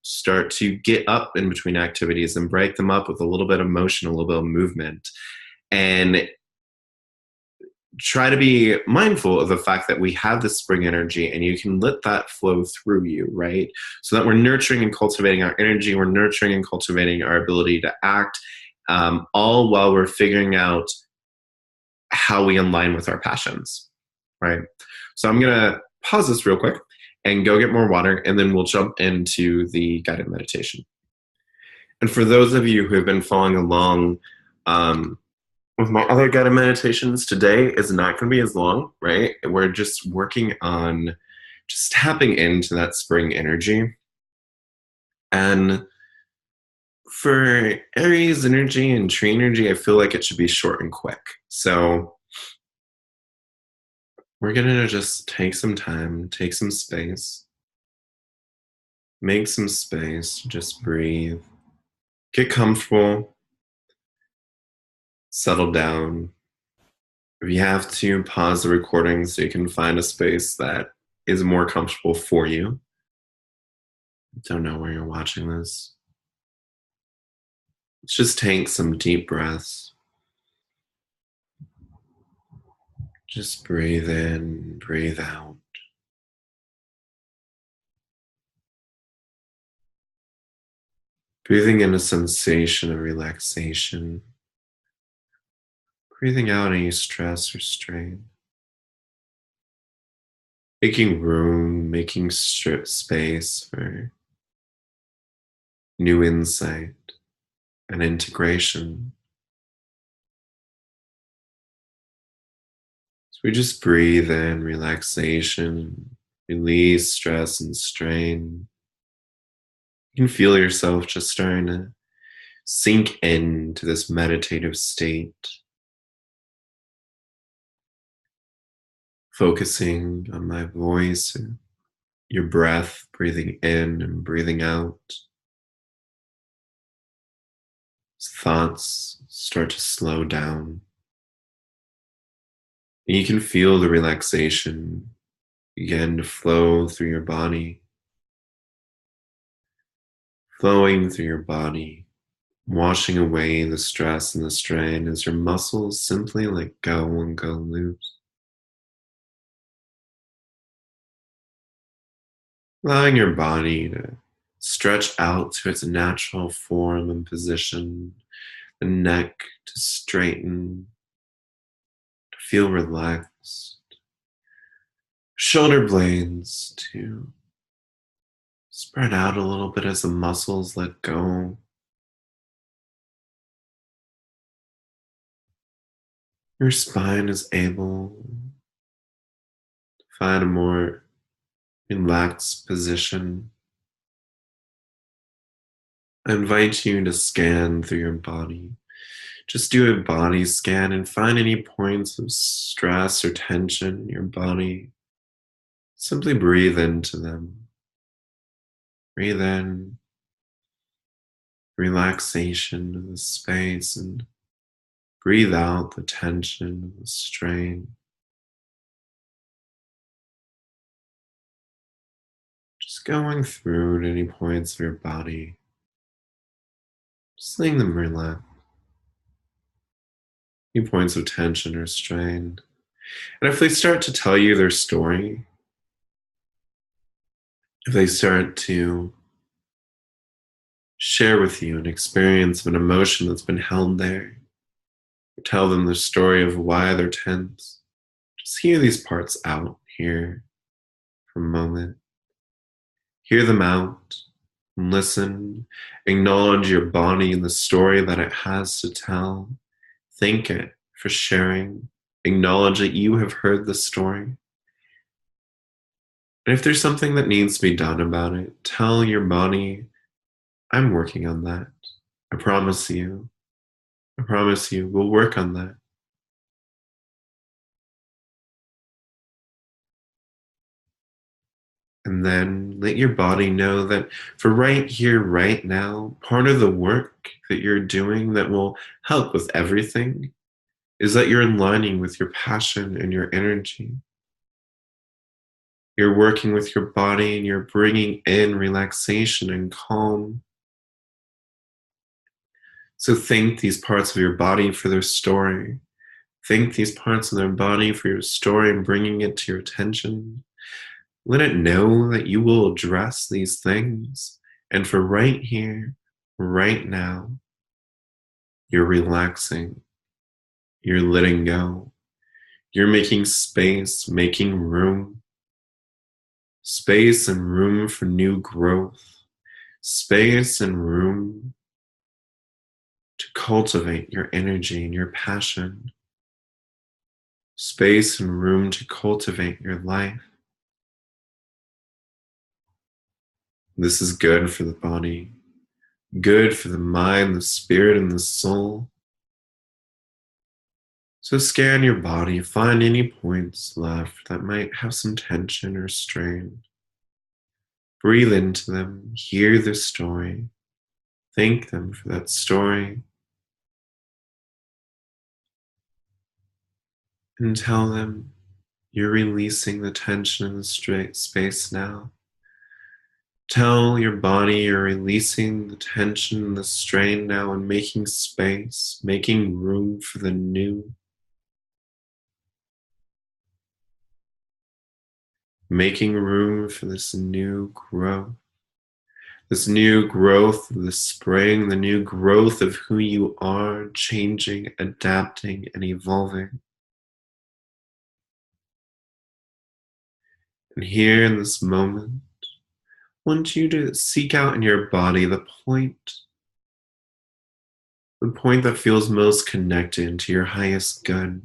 start to get up in between activities and break them up with a little bit of motion, a little bit of movement, and try to be mindful of the fact that we have this spring energy and you can let that flow through you, right? So that we're nurturing and cultivating our energy, we're nurturing and cultivating our ability to act, all while we're figuring out how we align with our passions, right? So I'm going to pause this real quick and go get more water, and then we'll jump into the guided meditation. And for those of you who have been following along with my other guided meditations, today is not going to be as long, right? We're just working on just tapping into that spring energy. And for Aries energy and tree energy, I feel like it should be short and quick. So we're going to just take some time, take some space, make some space, just breathe, get comfortable, settle down. If you have to, pause the recording so you can find a space that is more comfortable for you. Don't know where you're watching this. Let's just take some deep breaths. Just breathe in, breathe out. Breathing in a sensation of relaxation. Breathing out any stress or strain. Making room, making space for new insight and integration. So we just breathe in relaxation, release stress and strain. You can feel yourself just starting to sink into this meditative state, focusing on my voice or your breath, breathing in and breathing out. As thoughts start to slow down, and you can feel the relaxation begin to flow through your body, flowing through your body, washing away the stress and the strain as your muscles simply let go and go loose. Allowing your body to stretch out to its natural form and position, the neck to straighten, to feel relaxed, shoulder blades to spread out a little bit as the muscles let go. Your spine is able to find a more relaxed position. I invite you to scan through your body. Just do a body scan and find any points of stress or tension in your body. Simply breathe into them. Breathe in relaxation of the space and breathe out the tension, the strain. Just going through at any points of your body, just letting them relax. Any points of tension or strain. And if they start to tell you their story, if they start to share with you an experience of an emotion that's been held there, or tell them the story of why they're tense, just hear these parts out here for a moment. Hear them out, and listen, acknowledge your body and the story that it has to tell. Thank it for sharing. Acknowledge that you have heard the story. And if there's something that needs to be done about it, tell your body, I'm working on that. I promise you. I promise you, we'll work on that. And then let your body know that for right here, right now, part of the work that you're doing that will help with everything is that you're aligning with your passion and your energy. You're working with your body and you're bringing in relaxation and calm. So thank these parts of your body for their story. Thank these parts of their body for your story and bringing it to your attention. Let it know that you will address these things. And for right here, right now, you're relaxing. You're letting go. You're making space, making room. Space and room for new growth. Space and room to cultivate your energy and your passion. Space and room to cultivate your life. This is good for the body, good for the mind, the spirit, and the soul. So scan your body, find any points left that might have some tension or strain. Breathe into them, hear the story, thank them for that story, and tell them you're releasing the tension in the straight space now. Tell your body you're releasing the tension and the strain now and making space, making room for the new. Making room for this new growth. This new growth of the spring, the new growth of who you are, changing, adapting, and evolving. And here in this moment, I want you to seek out in your body the point that feels most connected to your highest good,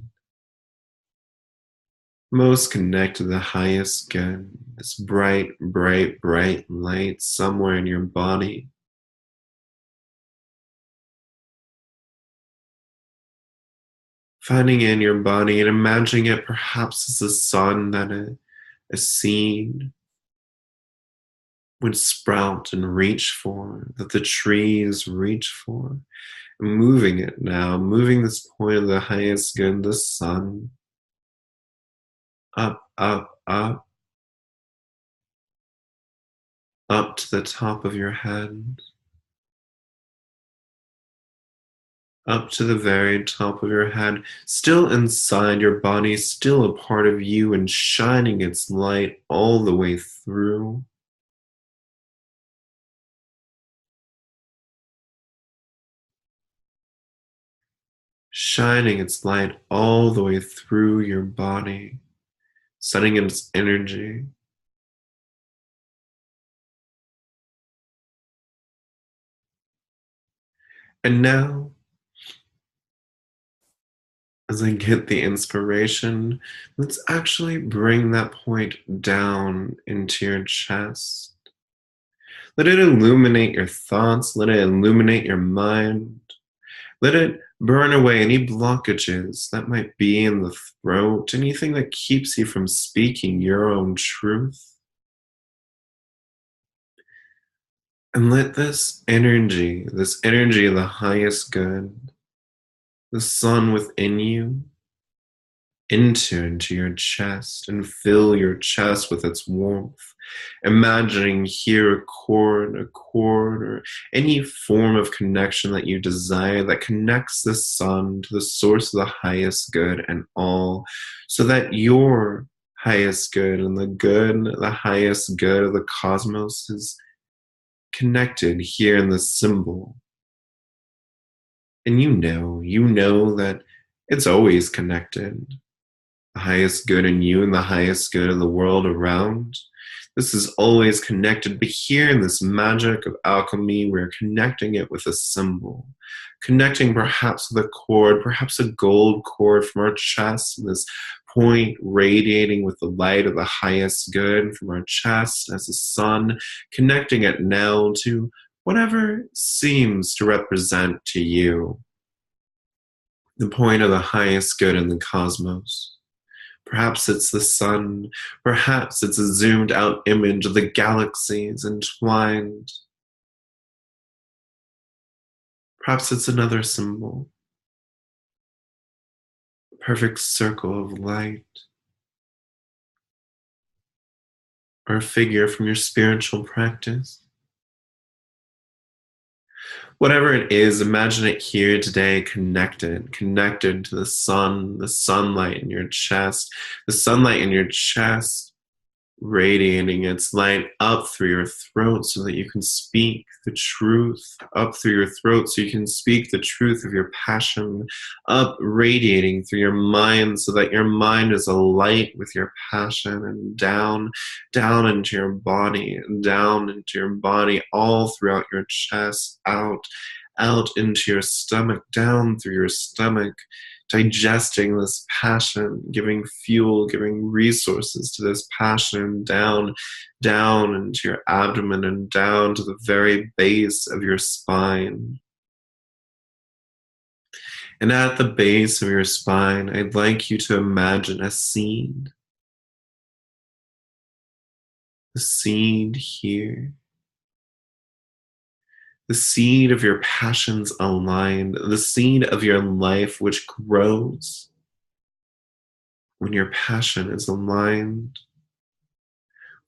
most connected to the highest good, this bright, bright, bright light somewhere in your body. Finding in your body and imagining it perhaps as the sun that a seed would sprout and reach for, that the trees reach for. Moving it now, moving this point of the highest good, the sun, up, up, up, up to the top of your head, up to the very top of your head, still inside your body, still a part of you, and shining its light all the way through. Shining its light all the way through your body, setting its energy. And now, as I get the inspiration, let's actually bring that point down into your chest. Let it illuminate your thoughts, let it illuminate your mind, let it burn away any blockages that might be in the throat, anything that keeps you from speaking your own truth. And let this energy of the highest good, the sun within you, enter into your chest and fill your chest with its warmth. Imagining here a cord, or any form of connection that you desire that connects the sun to the source of the highest good and all, so that your highest good and the highest good of the cosmos is connected here in the symbol. And you know that it's always connected. The highest good in you and the highest good in the world around. This is always connected, but here in this magic of alchemy, we're connecting it with a symbol. Connecting perhaps with a cord, perhaps a gold cord from our chest, and this point radiating with the light of the highest good from our chest as the sun, connecting it now to whatever seems to represent to you the point of the highest good in the cosmos. Perhaps it's the sun. Perhaps it's a zoomed out image of the galaxies entwined. Perhaps it's another symbol. A perfect circle of light. Or a figure from your spiritual practice. Whatever it is, imagine it here today, connected to the sun, the sunlight in your chest, the sunlight in your chest radiating its light up through your throat so that you can speak the truth, up through your throat so you can speak the truth of your passion, up radiating through your mind so that your mind is alight with your passion, and down into your body, all throughout your chest, out into your stomach, down through your stomach, digesting this passion, giving fuel, giving resources to this passion, down into your abdomen and down to the very base of your spine. And at the base of your spine, I'd like you to imagine a seed. The seed here. The seed of your passions aligned, the seed of your life which grows when your passion is aligned.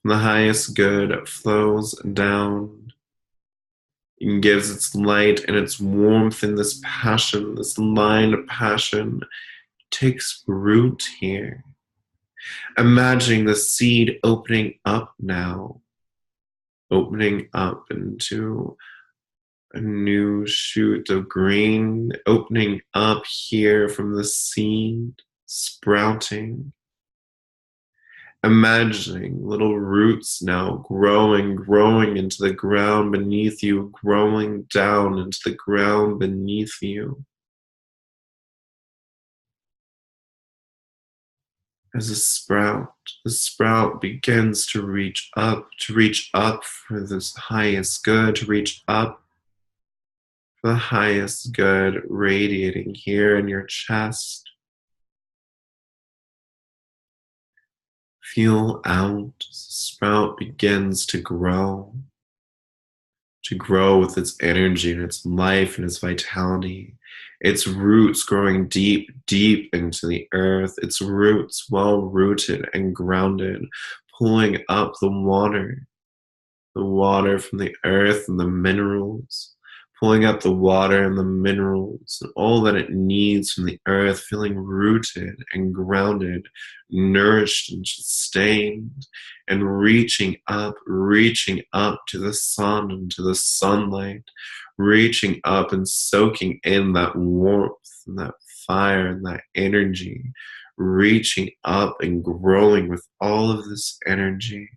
When the highest good flows down and gives its light and its warmth in this passion, this line of passion takes root here. Imagining the seed opening up now, opening up into a new shoot of green, opening up here from the seed, sprouting. Imagining little roots now growing into the ground beneath you, growing down into the ground beneath you. As the sprout begins to reach up for this highest good, to reach up for the highest good radiating here in your chest, Feel out as the sprout begins to grow with its energy and its life and its vitality. Its roots growing deep, deep into the earth, its roots well rooted and grounded, pulling up the water from the earth and the minerals, pulling up the water and the minerals and all that it needs from the earth, feeling rooted and grounded, nourished and sustained, and reaching up to the sun and to the sunlight, reaching up and soaking in that warmth and that fire and that energy, reaching up and growing with all of this energy.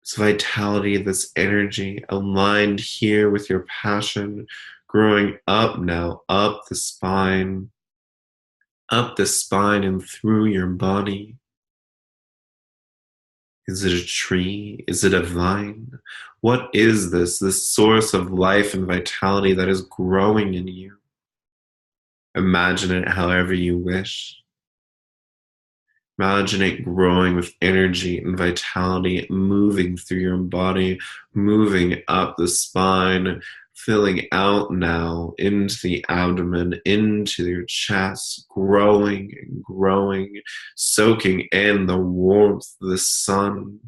This vitality, this energy aligned here with your passion, growing up now, up the spine and through your body. Is it a tree? Is it a vine? What is this source of life and vitality that is growing in you? Imagine it however you wish. Imagine it growing with energy and vitality, moving through your body, moving up the spine, filling out now into the abdomen, into your chest, growing and growing, soaking in the warmth of the sun.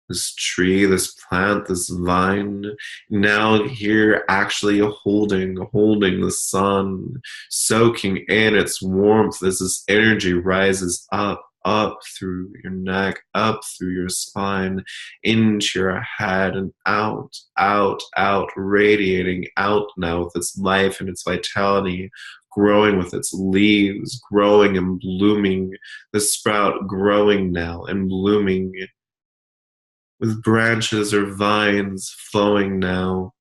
This tree, this plant, this vine, now here actually holding the sun, soaking in its warmth as this energy rises up through your neck, up through your spine, into your head, and out, radiating out now with its life and its vitality, growing with its leaves, growing and blooming, the sprout growing now and blooming, with branches or vines flowing now,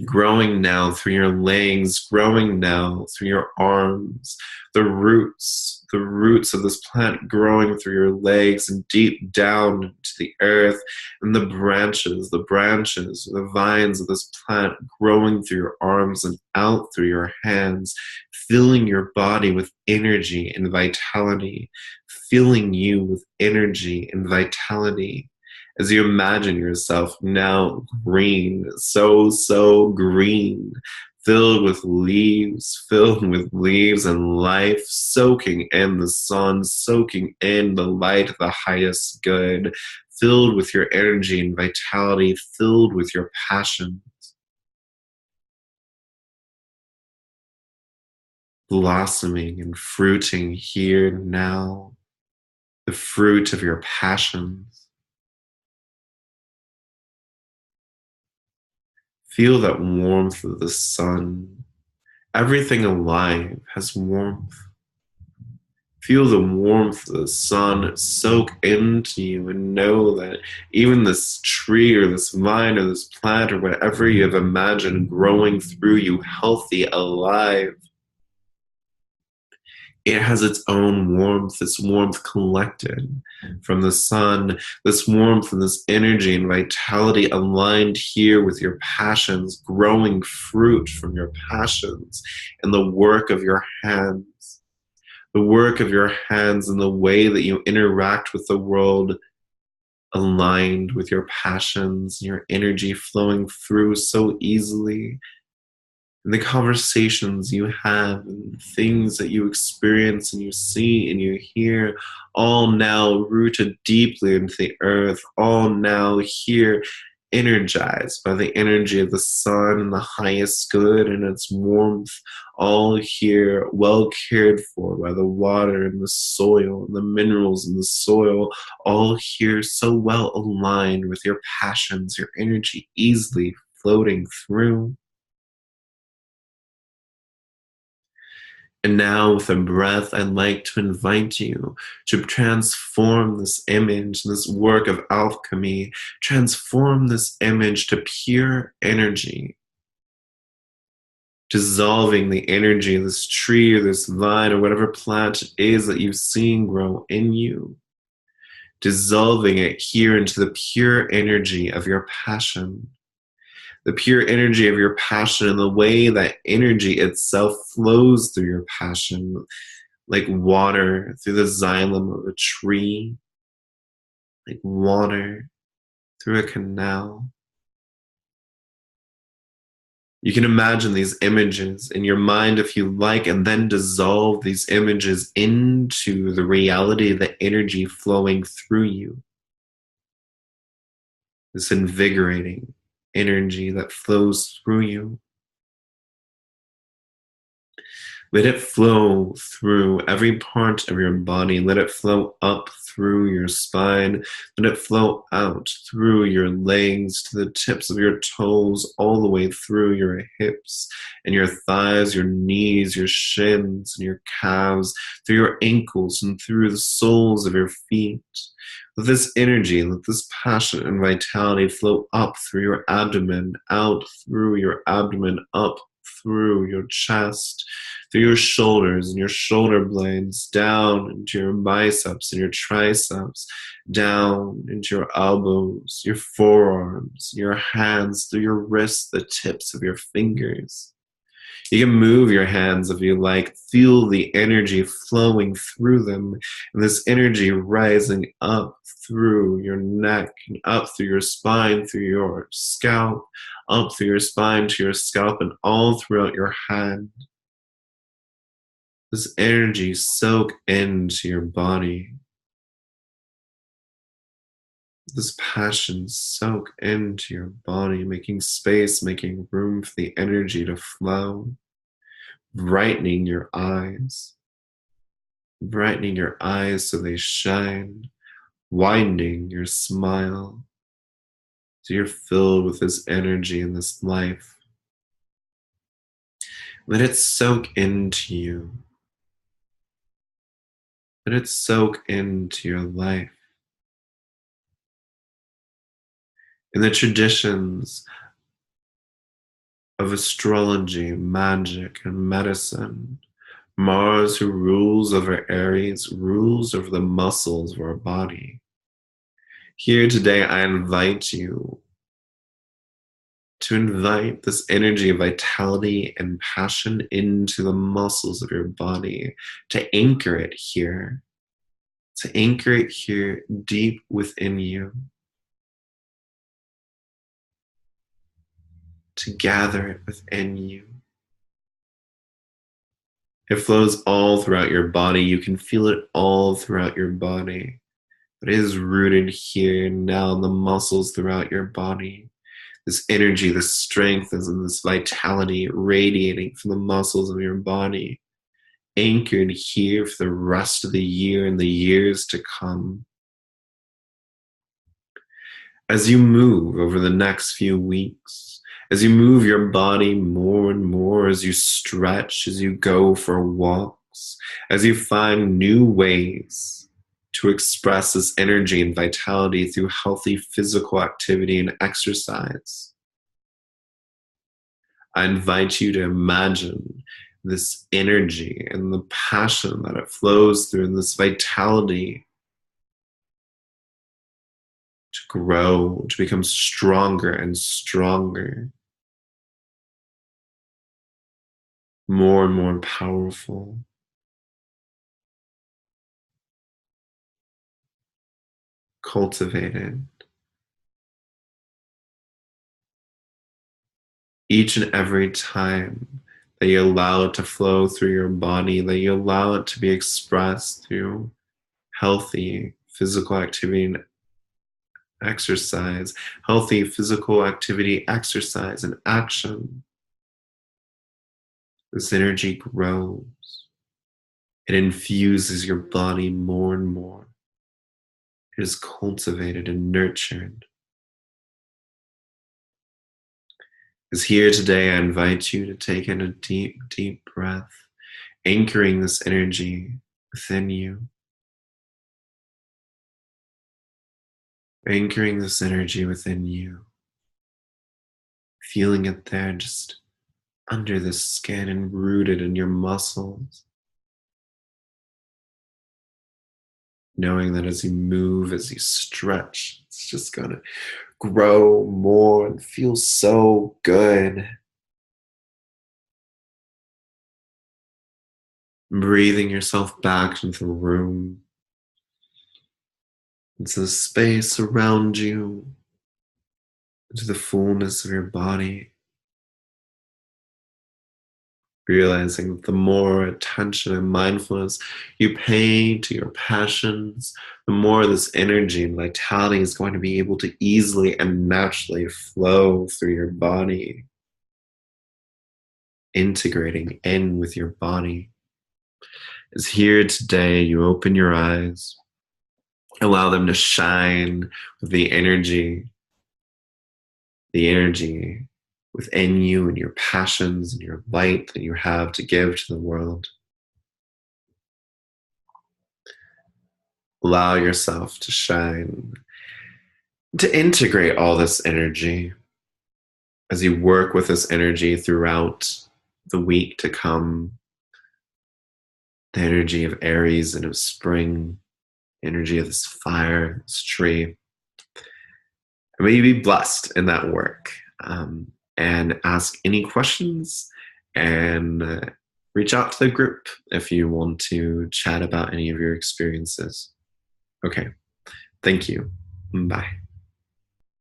growing now through your legs, growing now through your arms, the roots of this plant growing through your legs and deep down into the earth, and the vines of this plant growing through your arms and out through your hands, filling your body with energy and vitality, filling you with energy and vitality. As you imagine yourself now green, so green, filled with leaves and life, soaking in the sun, soaking in the light of the highest good, filled with your energy and vitality, filled with your passion, blossoming and fruiting here now, the fruit of your passions. Feel that warmth of the sun. Everything alive has warmth. Feel the warmth of the sun soak into you, and know that even this tree or this vine or this plant or whatever you have imagined growing through you, healthy, alive, it has its own warmth, this warmth collected from the sun, this warmth and this energy and vitality aligned here with your passions, growing fruit from your passions and the work of your hands. The work of your hands and the way that you interact with the world aligned with your passions, your energy flowing through so easily, and the conversations you have and the things that you experience and you see and you hear, all now rooted deeply into the earth, all now here energized by the energy of the sun and the highest good and its warmth, all here well cared for by the water and the soil and the minerals in the soil, all here so well aligned with your passions, your energy easily floating through. And now, with a breath, I'd like to invite you to transform this image, this work of alchemy, transform this image to pure energy, dissolving the energy of this tree or this vine or whatever plant it is that you've seen grow in you, dissolving it here into the pure energy of your passion. the pure energy of your passion and the way that energy itself flows through your passion, like water through the xylem of a tree, like water through a canal. You can imagine these images in your mind if you like, and then dissolve these images into the reality of the energy flowing through you. This invigorating energy that flows through you. Let it flow through every part of your body. Let it flow up through your spine. Let it flow out through your legs to the tips of your toes, all the way through your hips and your thighs, your knees, your shins, and your calves, through your ankles and through the soles of your feet. Let this energy, let this passion and vitality flow up through your abdomen, out through your abdomen, up through your chest, through your shoulders and your shoulder blades, down into your biceps and your triceps, down into your elbows, your forearms, your hands, through your wrists, the tips of your fingers. You can move your hands if you like. Feel the energy flowing through them, and this energy rising up through your neck and up through your spine, through your scalp, up through your spine to your scalp, and all throughout your hand. This energy soak into your body. This passion soak into your body, making space, making room for the energy to flow, brightening your eyes so they shine, widening your smile so you're filled with this energy and this life. Let it soak into you. Let it soak into your life. In the traditions of astrology, magic, and medicine, Mars, who rules over Aries, rules over the muscles of our body. Here today, I invite you to invite this energy of vitality and passion into the muscles of your body, to anchor it here, deep within you, to gather it within you. It flows all throughout your body. You can feel it all throughout your body. But it is rooted here now in the muscles throughout your body. This energy, this strength, and this vitality radiating from the muscles of your body, anchored here for the rest of the year and the years to come. As you move over the next few weeks, as you move your body more and more, as you stretch, as you go for walks, as you find new ways to express this energy and vitality through healthy physical activity and exercise, I invite you to imagine this energy and the passion that it flows through, and this vitality to grow, to become stronger and stronger, more and more powerful, cultivated. Each and every time that you allow it to flow through your body, that you allow it to be expressed through healthy physical activity and exercise, healthy physical activity, exercise, and action, this energy grows. It infuses your body more and more. It is cultivated and nurtured. Because here today, I invite you to take in a deep, deep breath, anchoring this energy within you. Anchoring this energy within you. Feeling it there just under the skin and rooted in your muscles. knowing that as you move, as you stretch, it's just going to grow more and feel so good. Breathing yourself back into the room, into the space around you, into the fullness of your body. Realizing that the more attention and mindfulness you pay to your passions, the more this energy and vitality is going to be able to easily and naturally flow through your body, integrating in with your body. As here today, you open your eyes, allow them to shine with the energy within you and your passions and your light that you have to give to the world. Allow yourself to shine, to integrate all this energy as you work with this energy throughout the week to come. The energy of Aries and of Spring, energy of this fire, this tree. And may you be blessed in that work. And ask any questions and reach out to the group if you want to chat about any of your experiences. Okay, thank you. Bye.